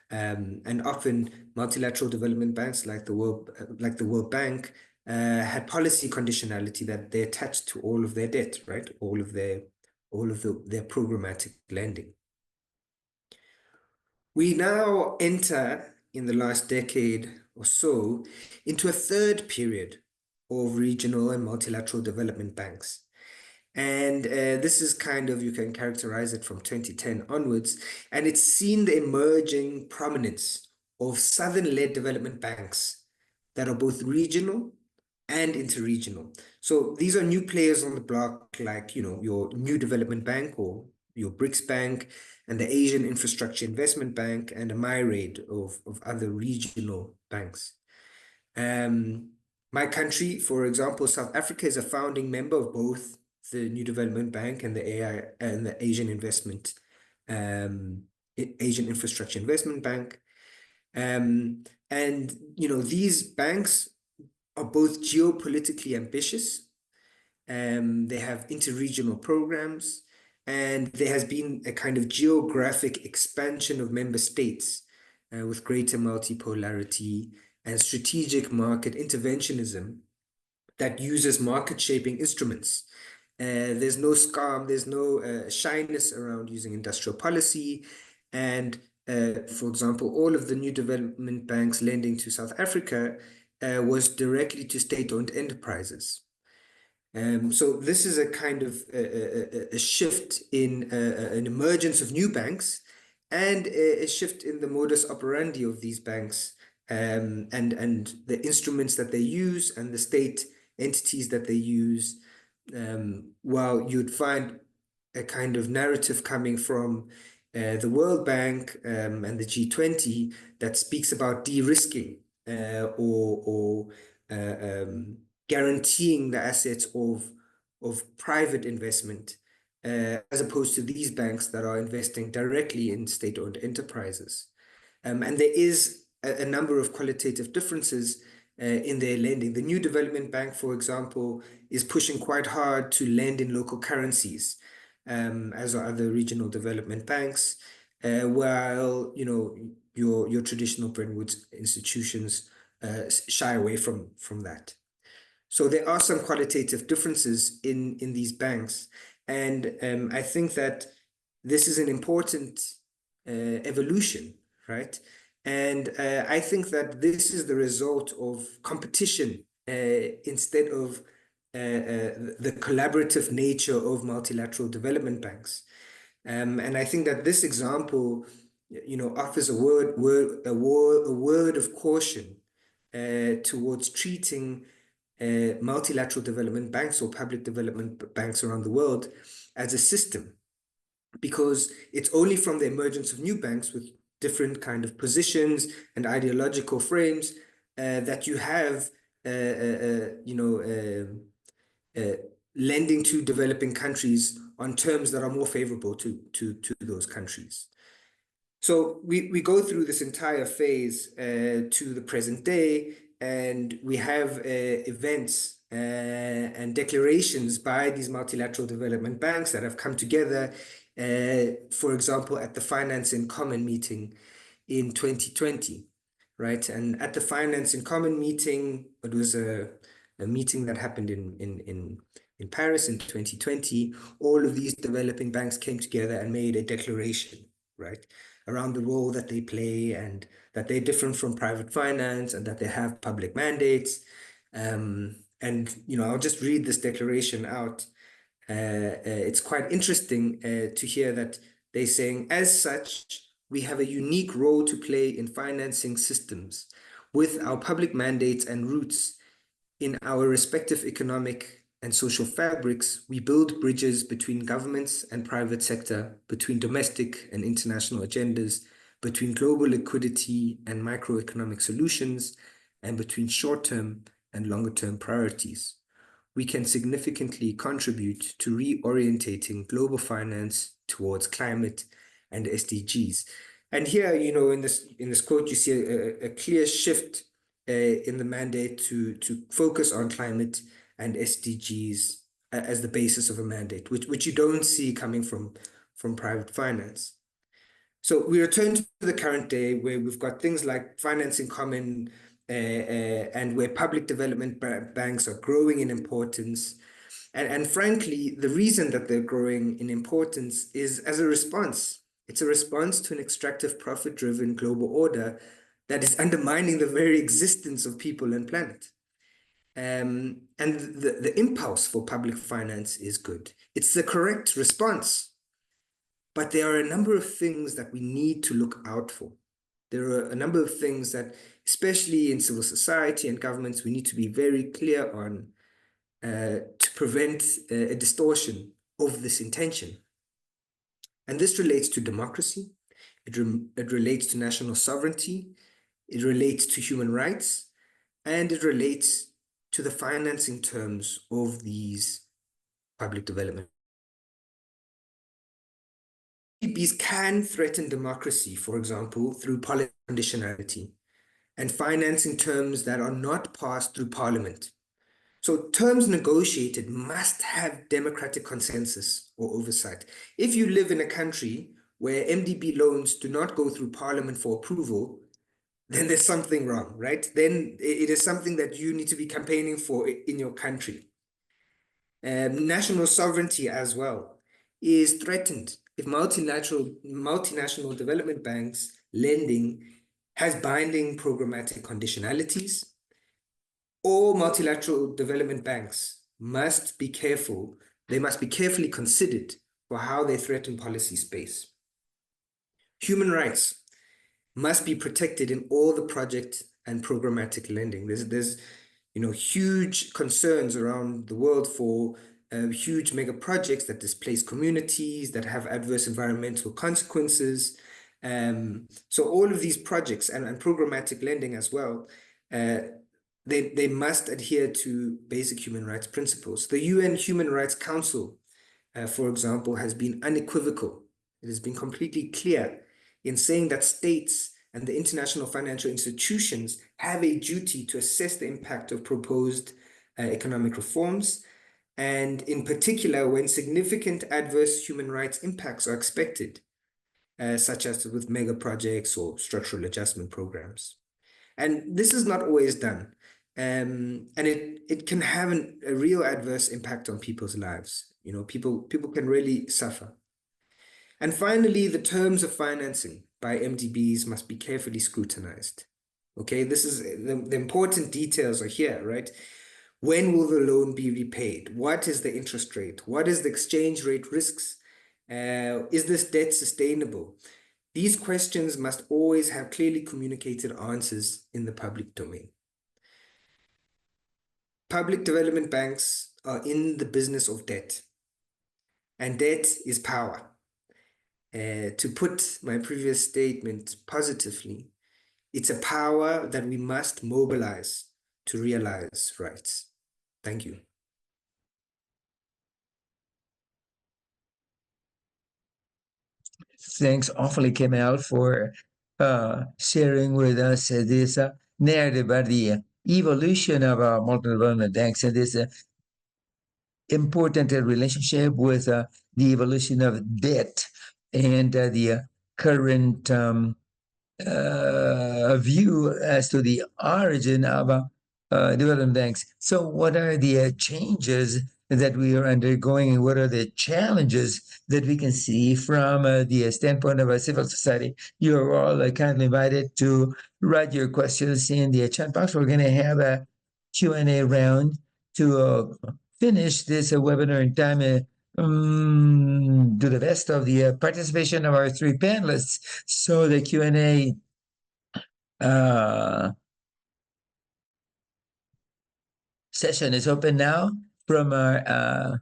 And often multilateral development banks like the World Bank had policy conditionality that they attached to all of their debt, right? All of their programmatic lending. We now enter, in the last decade or so, into a third period of regional and multilateral development banks. And this is kind of, you can characterize it from 2010 onwards, and it's seen the emerging prominence of Southern-led development banks that are both regional and interregional. So these are new players on the block, like, your New Development Bank or your BRICS Bank and the Asian Infrastructure Investment Bank and a myriad of other regional banks. My country, for example, South Africa, is a founding member of both the New Development Bank and the Asian Infrastructure Investment Bank. And these banks are both geopolitically ambitious. They have interregional programs, and there has been a kind of geographic expansion of member states with greater multipolarity and strategic market interventionism that uses market shaping instruments. There's no scam, there's no shyness around using industrial policy. And for example, all of the New Development Bank's lending to South Africa was directly to state-owned enterprises. So this is a kind of a shift in an emergence of new banks and a shift in the modus operandi of these banks and the instruments that they use and the state entities that they use. While you'd find a kind of narrative coming from the World Bank and the G20 that speaks about de-risking or guaranteeing the assets of private investment, as opposed to these banks that are investing directly in state-owned enterprises. And there is a number of qualitative differences in their lending. The New Development Bank, for example, is pushing quite hard to lend in local currencies, as are other regional development banks, while your traditional Bretton Woods institutions shy away from that. So there are some qualitative differences in these banks, and I think that this is an important evolution, right? And I think that this is the result of competition instead of the collaborative nature of multilateral development banks. And I think that this example, offers a word of caution towards treating multilateral development banks or public development banks around the world as a system, because it's only from the emergence of new banks with different kind of positions and ideological frames that you have lending to developing countries on terms that are more favorable to those countries. So we go through this entire phase to the present day, and we have events and declarations by these multilateral development banks that have come together, for example, at the Finance in Common meeting in 2020, right? And at the Finance in Common meeting, it was a meeting that happened in Paris in 2020. All of these developing banks came together and made a declaration, right, around the role that they play and that they're different from private finance and that they have public mandates. And, I'll just read this declaration out. It's quite interesting to hear that they're saying, as such, we have a unique role to play in financing systems. With our public mandates and roots in our respective economic and social fabrics, we build bridges between governments and private sector, between domestic and international agendas, between global liquidity and microeconomic solutions, and between short-term and longer-term priorities. We can significantly contribute to reorientating global finance towards climate and SDGs. And here, you know, in this quote, you see a clear shift in the mandate to focus on climate and SDGs as the basis of a mandate, which you don't see coming from private finance. So we return to the current day where we've got things like finance in common and where public development banks are growing in importance. And frankly, the reason that they're growing in importance is as a response. It's a response to an extractive, profit-driven global order that is undermining the very existence of people and planet. And the impulse for public finance is good. It's the correct response. But there are a number of things that we need to look out for. There are a number of things that, especially in civil society and governments, we need to be very clear on to prevent a distortion of this intention. And this relates to democracy, it relates to national sovereignty, it relates to human rights, and it relates to the financing terms of these public development. PPPs can threaten democracy, for example, through policy conditionality and financing terms that are not passed through parliament. So terms negotiated must have democratic consensus or oversight. If you live in a country where MDB loans do not go through parliament for approval, then there's something wrong, right? Then it is something that you need to be campaigning for in your country. National sovereignty as well is threatened if multinational development banks lending has binding programmatic conditionalities, or multilateral development banks must be careful. They must be carefully considered for how they threaten policy space. Human rights must be protected in all the project and programmatic lending. There's huge concerns around the world for huge mega projects that displace communities, that have adverse environmental consequences. So all of these projects and programmatic lending as well, they must adhere to basic human rights principles. The UN Human Rights Council, for example, has been unequivocal. It has been completely clear in saying that states and the international financial institutions have a duty to assess the impact of proposed economic reforms, and in particular, when significant adverse human rights impacts are expected, such as with mega projects or structural adjustment programs. And this is not always done. And it can have a real adverse impact on people's lives. People can really suffer. And finally, the terms of financing by MDBs must be carefully scrutinized. Okay, this is the important details are here, right? When will the loan be repaid? What is the interest rate? What is the exchange rate risks? Is this debt sustainable? These questions must always have clearly communicated answers in the public domain. Public development banks are in the business of debt, and debt is power. To put my previous statement positively, it's a power that we must mobilize to realize rights. Thank you. Thanks awfully, Kamal, for sharing with us this narrative about the evolution of multilateral development banks and this important relationship with the evolution of debt and the current view as to the origin of development banks. So what are the changes that we are undergoing, and what are the challenges that we can see from the standpoint of a civil society? You're all kindly invited to write your questions in the chat box. We're going to have a Q&A round to finish this webinar in time do the best of the participation of our three panelists. So the Q&A session is open now. From our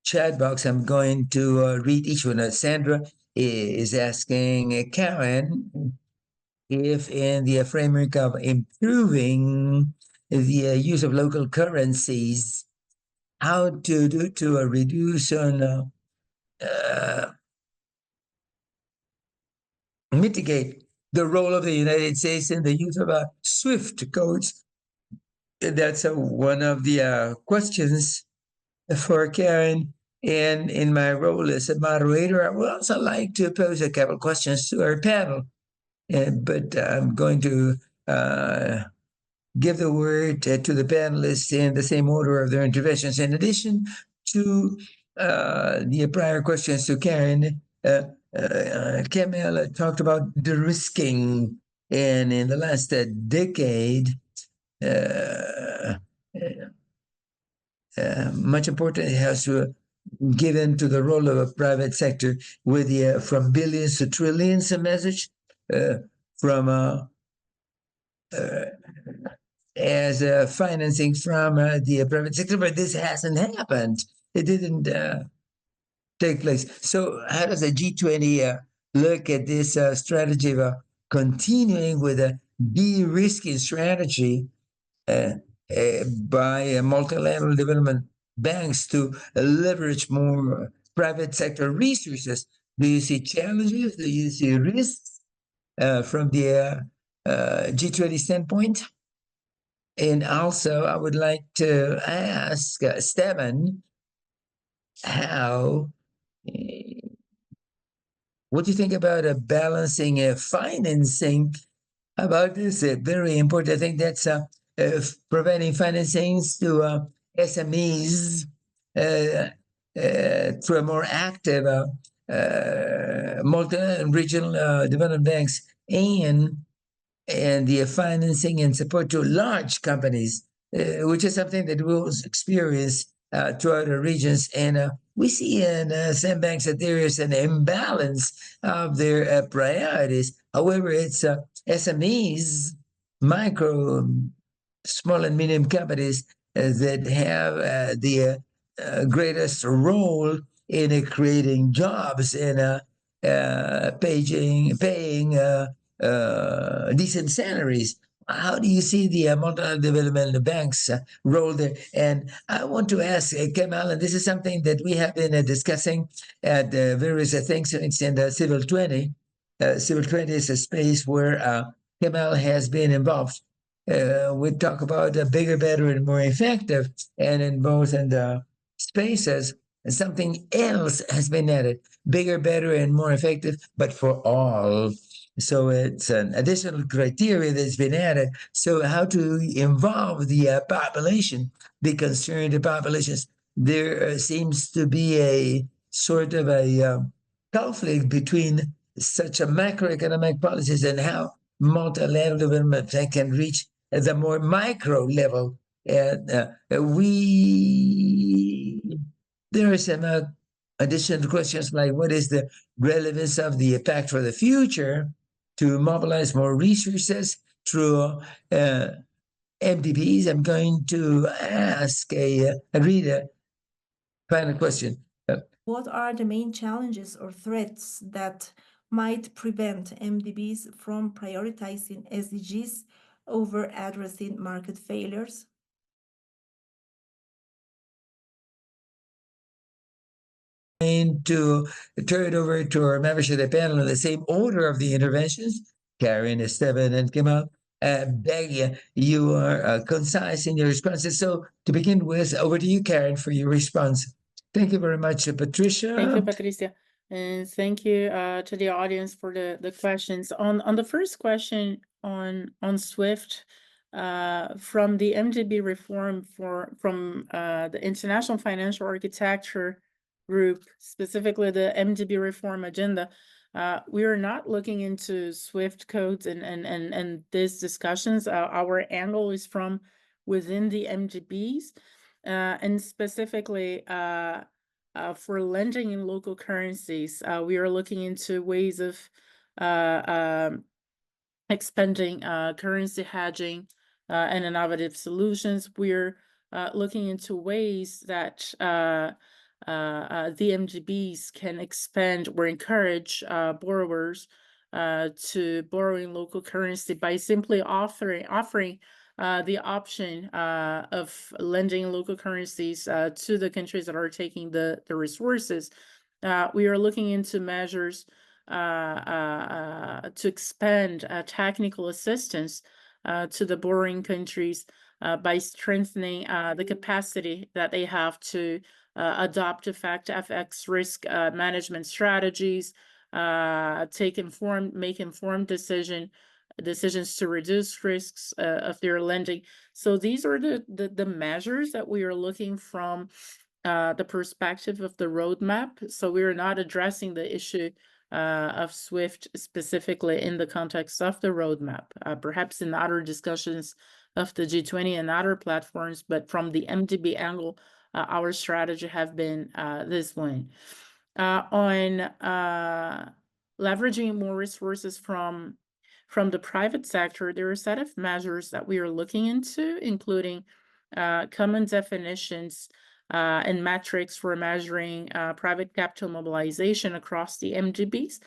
chat box, I'm going to read each one. Sandra is asking Karin if in the framework of improving the use of local currencies, how to do to reduce on mitigate the role of the United States in the use of SWIFT codes. That's one of the questions for Karin. And in my role as a moderator, I would also like to pose a couple of questions to our panel. But I'm going to give the word to the panelists in the same order of their interventions. In addition to the prior questions to Karin, Kamal talked about de-risking, and in the last decade, much important has given to the role of a private sector with the from billions to trillions a message from as financing from the private sector, but this hasn't happened. It didn't take place. So how does the G20 look at this strategy of continuing with a de-risking strategy by multilateral development banks to leverage more private sector resources? Do you see challenges? Do you see risks from the G20 standpoint? And also, I would like to ask Esteban, what do you think about balancing financing? About this, very important. I think that's providing financings to SMEs through a more active multi-regional development banks and the financing and support to large companies, which is something that we will experience throughout our regions. And we see in some banks that there is an imbalance of their priorities. However, it's SMEs, micro, small and medium companies that have the greatest role in creating jobs and paying decent salaries. How do you see the multilateral development banks role there? And I want to ask Kamal, and this is something that we have been discussing at various things in the Civil 20. Civil 20 is a space where Kamal has been involved. We talk about bigger, better, and more effective, and in both in the spaces, something else has been added: bigger, better, and more effective, but for all. So it's an additional criteria that's been added. So how to involve the population, the concerned populations? There seems to be a sort of a conflict between such a macroeconomic policies and how multilateral development can reach the more micro level. And there are some additional questions like what is the relevance of the Pact for the Future to mobilize more resources through MDBs? I'm going to ask read a final question. What are the main challenges or threats that might prevent MDBs from prioritizing SDGs over addressing market failures? To turn it over to our members of the panel in the same order of the interventions, Karin, Esteban, and Kamal. Beg you are concise in your responses. So to begin with, over to you, Karin, for your response. Thank you very much, Patricia. Thank you, Patricia. And thank you to the audience for the questions. On the first question on SWIFT, from the MDB reform from the International Financial Architecture Group, specifically the MDB reform agenda, we are not looking into SWIFT codes and these discussions. Our angle is from within the MDBs, and specifically for lending in local currencies, we are looking into ways of expanding currency hedging and innovative solutions. We're looking into ways that the MDBs can expand or encourage borrowers to borrow in local currency by simply offering the option of lending in local currencies to the countries that are taking the resources. We are looking into measures to expand technical assistance to the borrowing countries by strengthening the capacity that they have to adopt effective FX risk management strategies, make informed decisions to reduce risks of their lending. So these are the measures that we are looking from the perspective of the roadmap. So we are not addressing the issue of SWIFT specifically in the context of the roadmap, perhaps in other discussions of the G20 and other platforms, but from the MDB angle, our strategy have been this one. On leveraging more resources from the private sector, there are a set of measures that we are looking into, including common definitions and metrics for measuring private capital mobilization across the MDBs.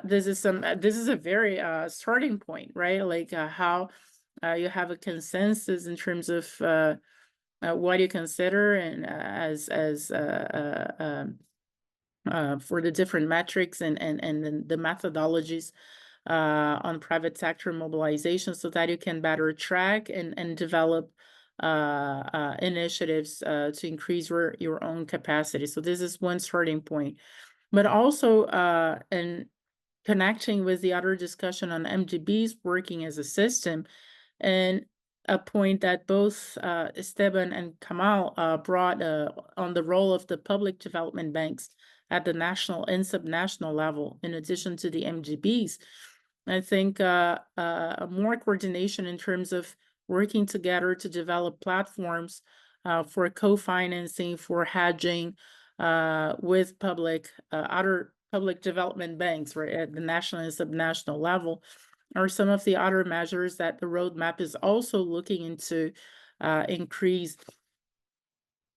This is a very starting point, right? Like how you have a consensus in terms of what you consider and for the different metrics and the methodologies on private sector mobilization, so that you can better track and develop initiatives to increase your own capacity. So this is one starting point, but also in connecting with the other discussion on MDBs working as a system, and a point that both Esteban and Kamal brought on the role of the public development banks at the national and subnational level, in addition to the MDBs. I think more coordination in terms of working together to develop platforms for co-financing, for hedging with other public development banks, right, at the national and subnational level, are some of the other measures that the roadmap is also looking into increase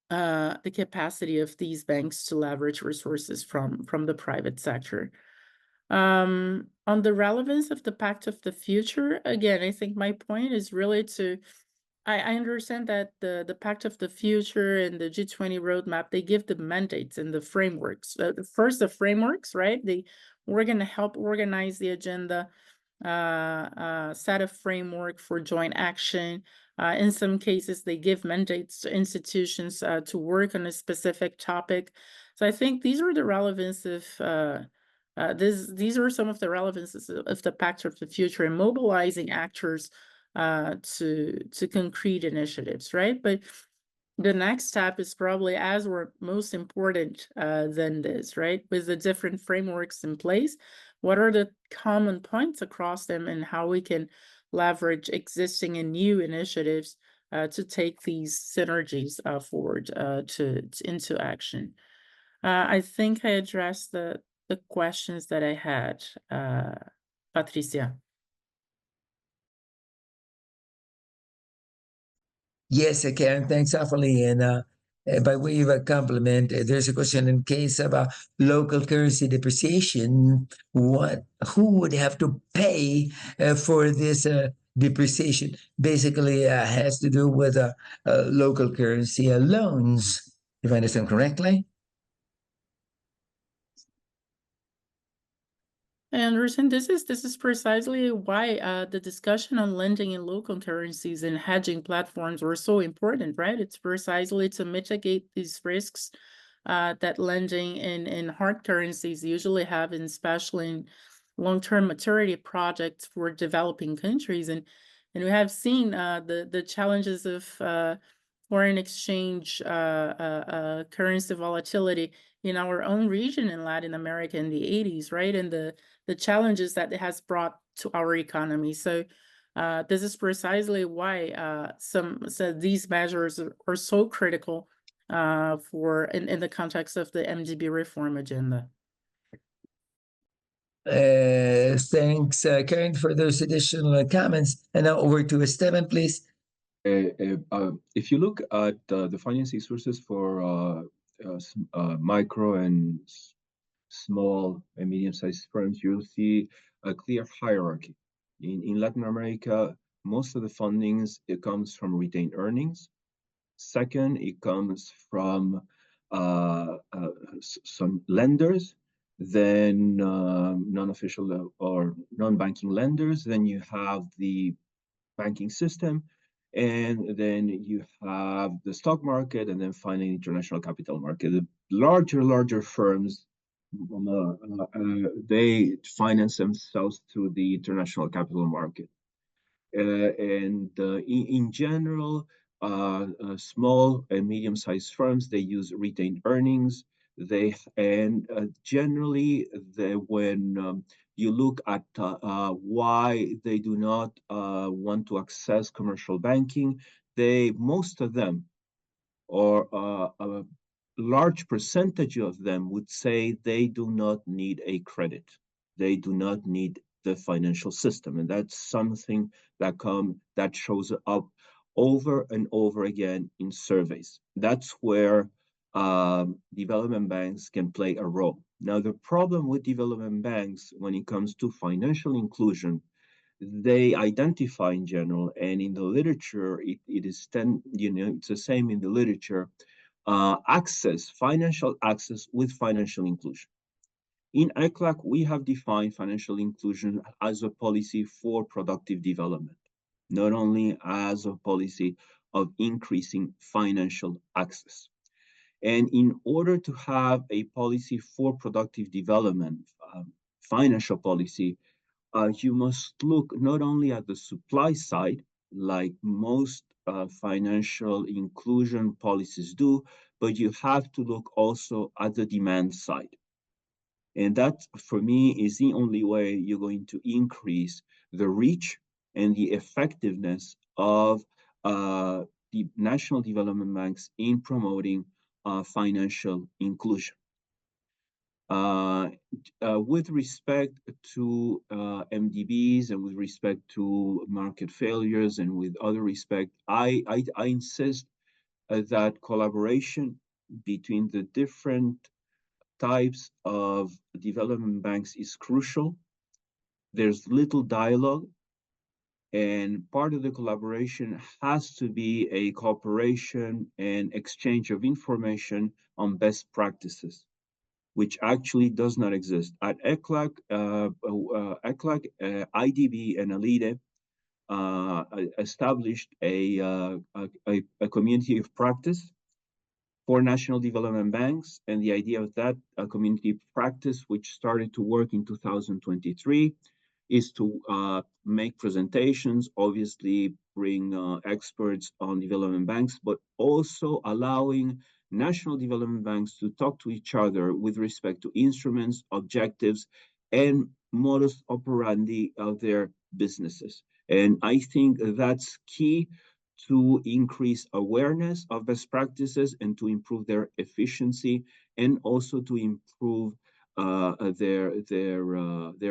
the capacity of these banks to leverage resources from the private sector. On the relevance of the Pact of the Future, again, I think my point is really I understand that the Pact of the Future and the G20 roadmap, they give the mandates and the frameworks. First, the frameworks, right? We're going to help organize the agenda, set a framework for joint action. In some cases, they give mandates to institutions to work on a specific topic. So I think these are the relevance of these are some of the relevances of the Pact of the Future and mobilizing actors to concrete initiatives, right? But the next step is probably as or most important than this, right? With the different frameworks in place, what are the common points across them, and how we can leverage existing and new initiatives to take these synergies forward into action. I think I addressed the questions that I had, Patricia. Yes, Karin, thanks awfully. And by way of a compliment, there's a question: in case of a local currency depreciation, who would have to pay for this depreciation? Basically, has to do with local currency loans, if I understand correctly. I understand this is precisely why the discussion on lending in local currencies and hedging platforms were so important, right? It's precisely to mitigate these risks that lending in hard currencies usually have, and especially in long-term maturity projects for developing countries. And we have seen the challenges of foreign exchange currency volatility in our own region in Latin America in the 80s, right? And the challenges that it has brought to our economy. So this is precisely why so these measures are so critical in the context of the MDB reform agenda. Thanks, Karin, for those additional comments. And now over to Esteban, please. If you look at the financing sources for micro and small and medium-sized firms, you'll see a clear hierarchy. In Latin America, most of the fundings, it comes from retained earnings. Second, it comes from some lenders, then non-official or non-banking lenders. Then you have the banking system, and then you have the stock market, and then finally international capital market. The larger firms, they finance themselves through the international capital market. In general, small and medium-sized firms, they use retained earnings. Generally, when you look at why they do not want to access commercial banking, most of them, or a large percentage of them, would say they do not need a credit. They do not need the financial system, and that's something that shows up over and over again in surveys. That's where development banks can play a role. Now, the problem with development banks when it comes to financial inclusion, they identify in general, and in the literature, it's the same in the literature, financial access with financial inclusion. In ECLAC, we have defined financial inclusion as a policy for productive development, not only as a policy of increasing financial access. And in order to have a policy for productive development, financial policy, you must look not only at the supply side, like most financial inclusion policies do, but you have to look also at the demand side. And that, for me, is the only way you're going to increase the reach and the effectiveness of the national development banks in promoting financial inclusion. With respect to MDBs and with respect to market failures and with other respect, I insist that collaboration between the different types of development banks is crucial. There's little dialogue, and part of the collaboration has to be a cooperation and exchange of information on best practices, which actually does not exist. At ECLAC, IDB and ALIDE established a community of practice for national development banks, and the idea of that community practice, which started to work in 2023, is to make presentations, obviously bring experts on development banks, but also allowing national development banks to talk to each other with respect to instruments, objectives, and modus operandi of their businesses. And I think that's key to increase awareness of best practices and to improve their efficiency, and also to improve their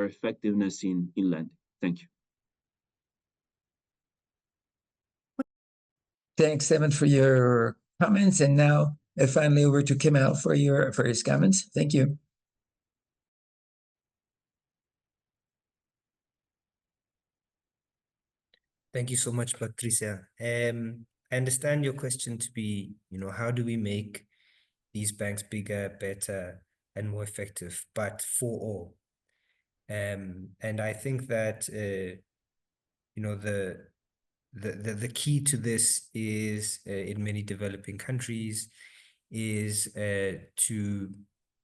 effectiveness in lending. Thank you. Thanks, Esteban, for your comments. And now finally over to Kamal for his comments. Thank you. Thank you so much, Patricia. I understand your question to be, how do we make these banks bigger, better, and more effective, but for all? And I think that, the key to this is, in many developing countries, is to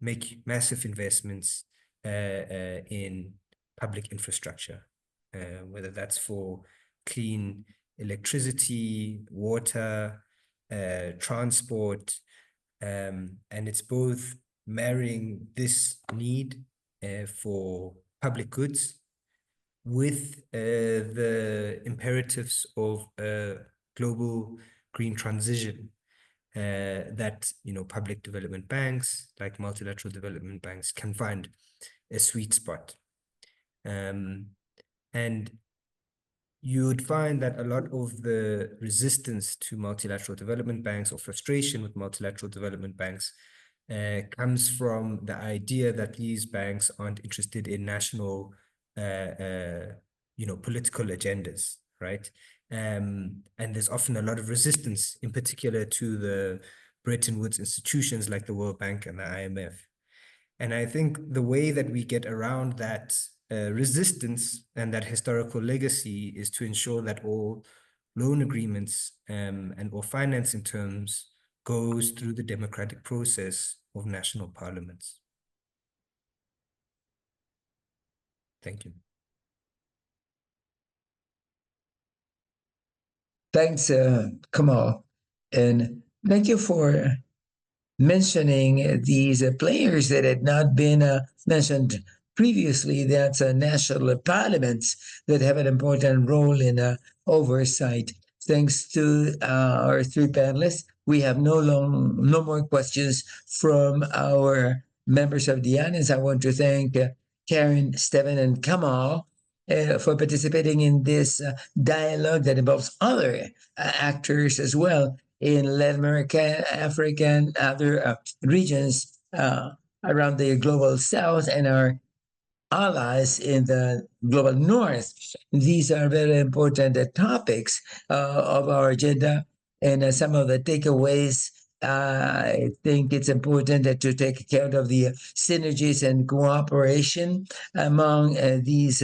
make massive investments in public infrastructure, whether that's for clean electricity, water, transport, and it's both marrying this need for public goods with the imperatives of global green transition, that public development banks, like multilateral development banks, can find a sweet spot. And you would find that a lot of the resistance to multilateral development banks, or frustration with multilateral development banks, comes from the idea that these banks aren't interested in national, political agendas, right? And there's often a lot of resistance, in particular to the Bretton Woods institutions like the World Bank and the IMF. And I think the way that we get around that resistance and that historical legacy is to ensure that all loan agreements and or financing terms goes through the democratic process of national parliaments. Thank you. Thanks, Kamal. And thank you for mentioning these players that had not been mentioned previously. That's national parliaments that have an important role in oversight. Thanks to our three panelists, we have no more questions from our members of the audience. I want to thank Karin, Esteban, and Kamal for participating in this dialogue that involves other actors as well in Latin America, Africa, and other regions around the global south, and our allies in the global north. These are very important topics of our agenda, and some of the takeaways. I think it's important to take account of the synergies and cooperation among these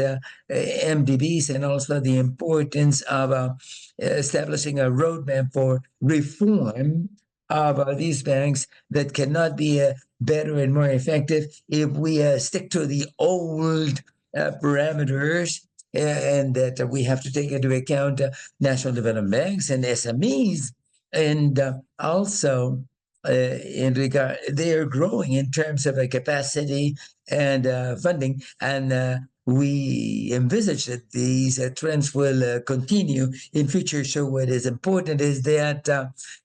MDBs, and also the importance of establishing a roadmap for reform of these banks that cannot be better and more effective if we stick to the old parameters, and that we have to take into account national development banks and SMEs. And also, in regard, they are growing in terms of capacity and funding, and we envisage that these trends will continue in future. So what is important is that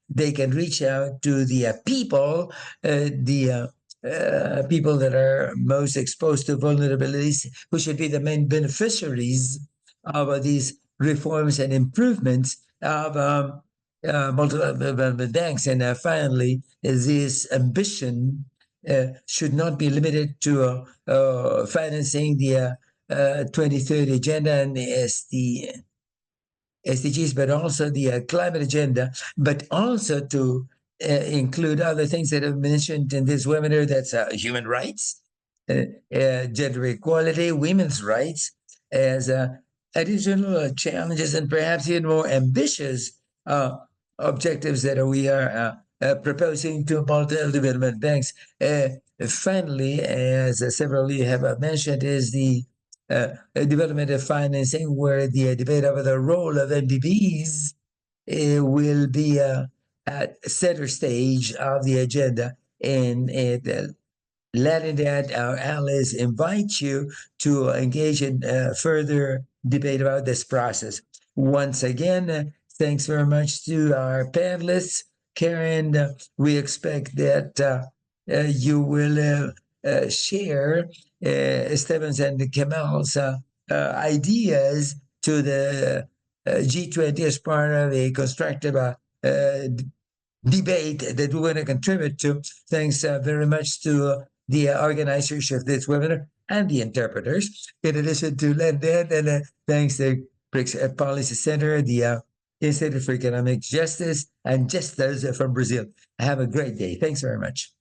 they can reach out to the people, people that are most exposed to vulnerabilities, who should be the main beneficiaries of these reforms and improvements of multilateral banks. And finally, this ambition should not be limited to financing the 2030 agenda and the SDGs, but also the climate agenda, but also to include other things that have been mentioned in this webinar. That's human rights, gender equality, women's rights as additional challenges, and perhaps even more ambitious objectives that we are proposing to multilateral development banks. Finally, as several of you have mentioned, is the development of financing, where the debate over the role of MDBs will be at center stage of the agenda. And Latindadd, our allies, invite you to engage in further debate about this process. Once again, thanks very much to our panelists. Karin, we expect that you will share Esteban's and Kamal's ideas to the G20 as part of a constructive debate that we're going to contribute to. Thanks very much to the organizers of this webinar and the interpreters. In addition to Latindadd, and thanks to Policy Center, the Institute for Economic Justice, and Justas from Brazil. Have a great day. Thanks very much.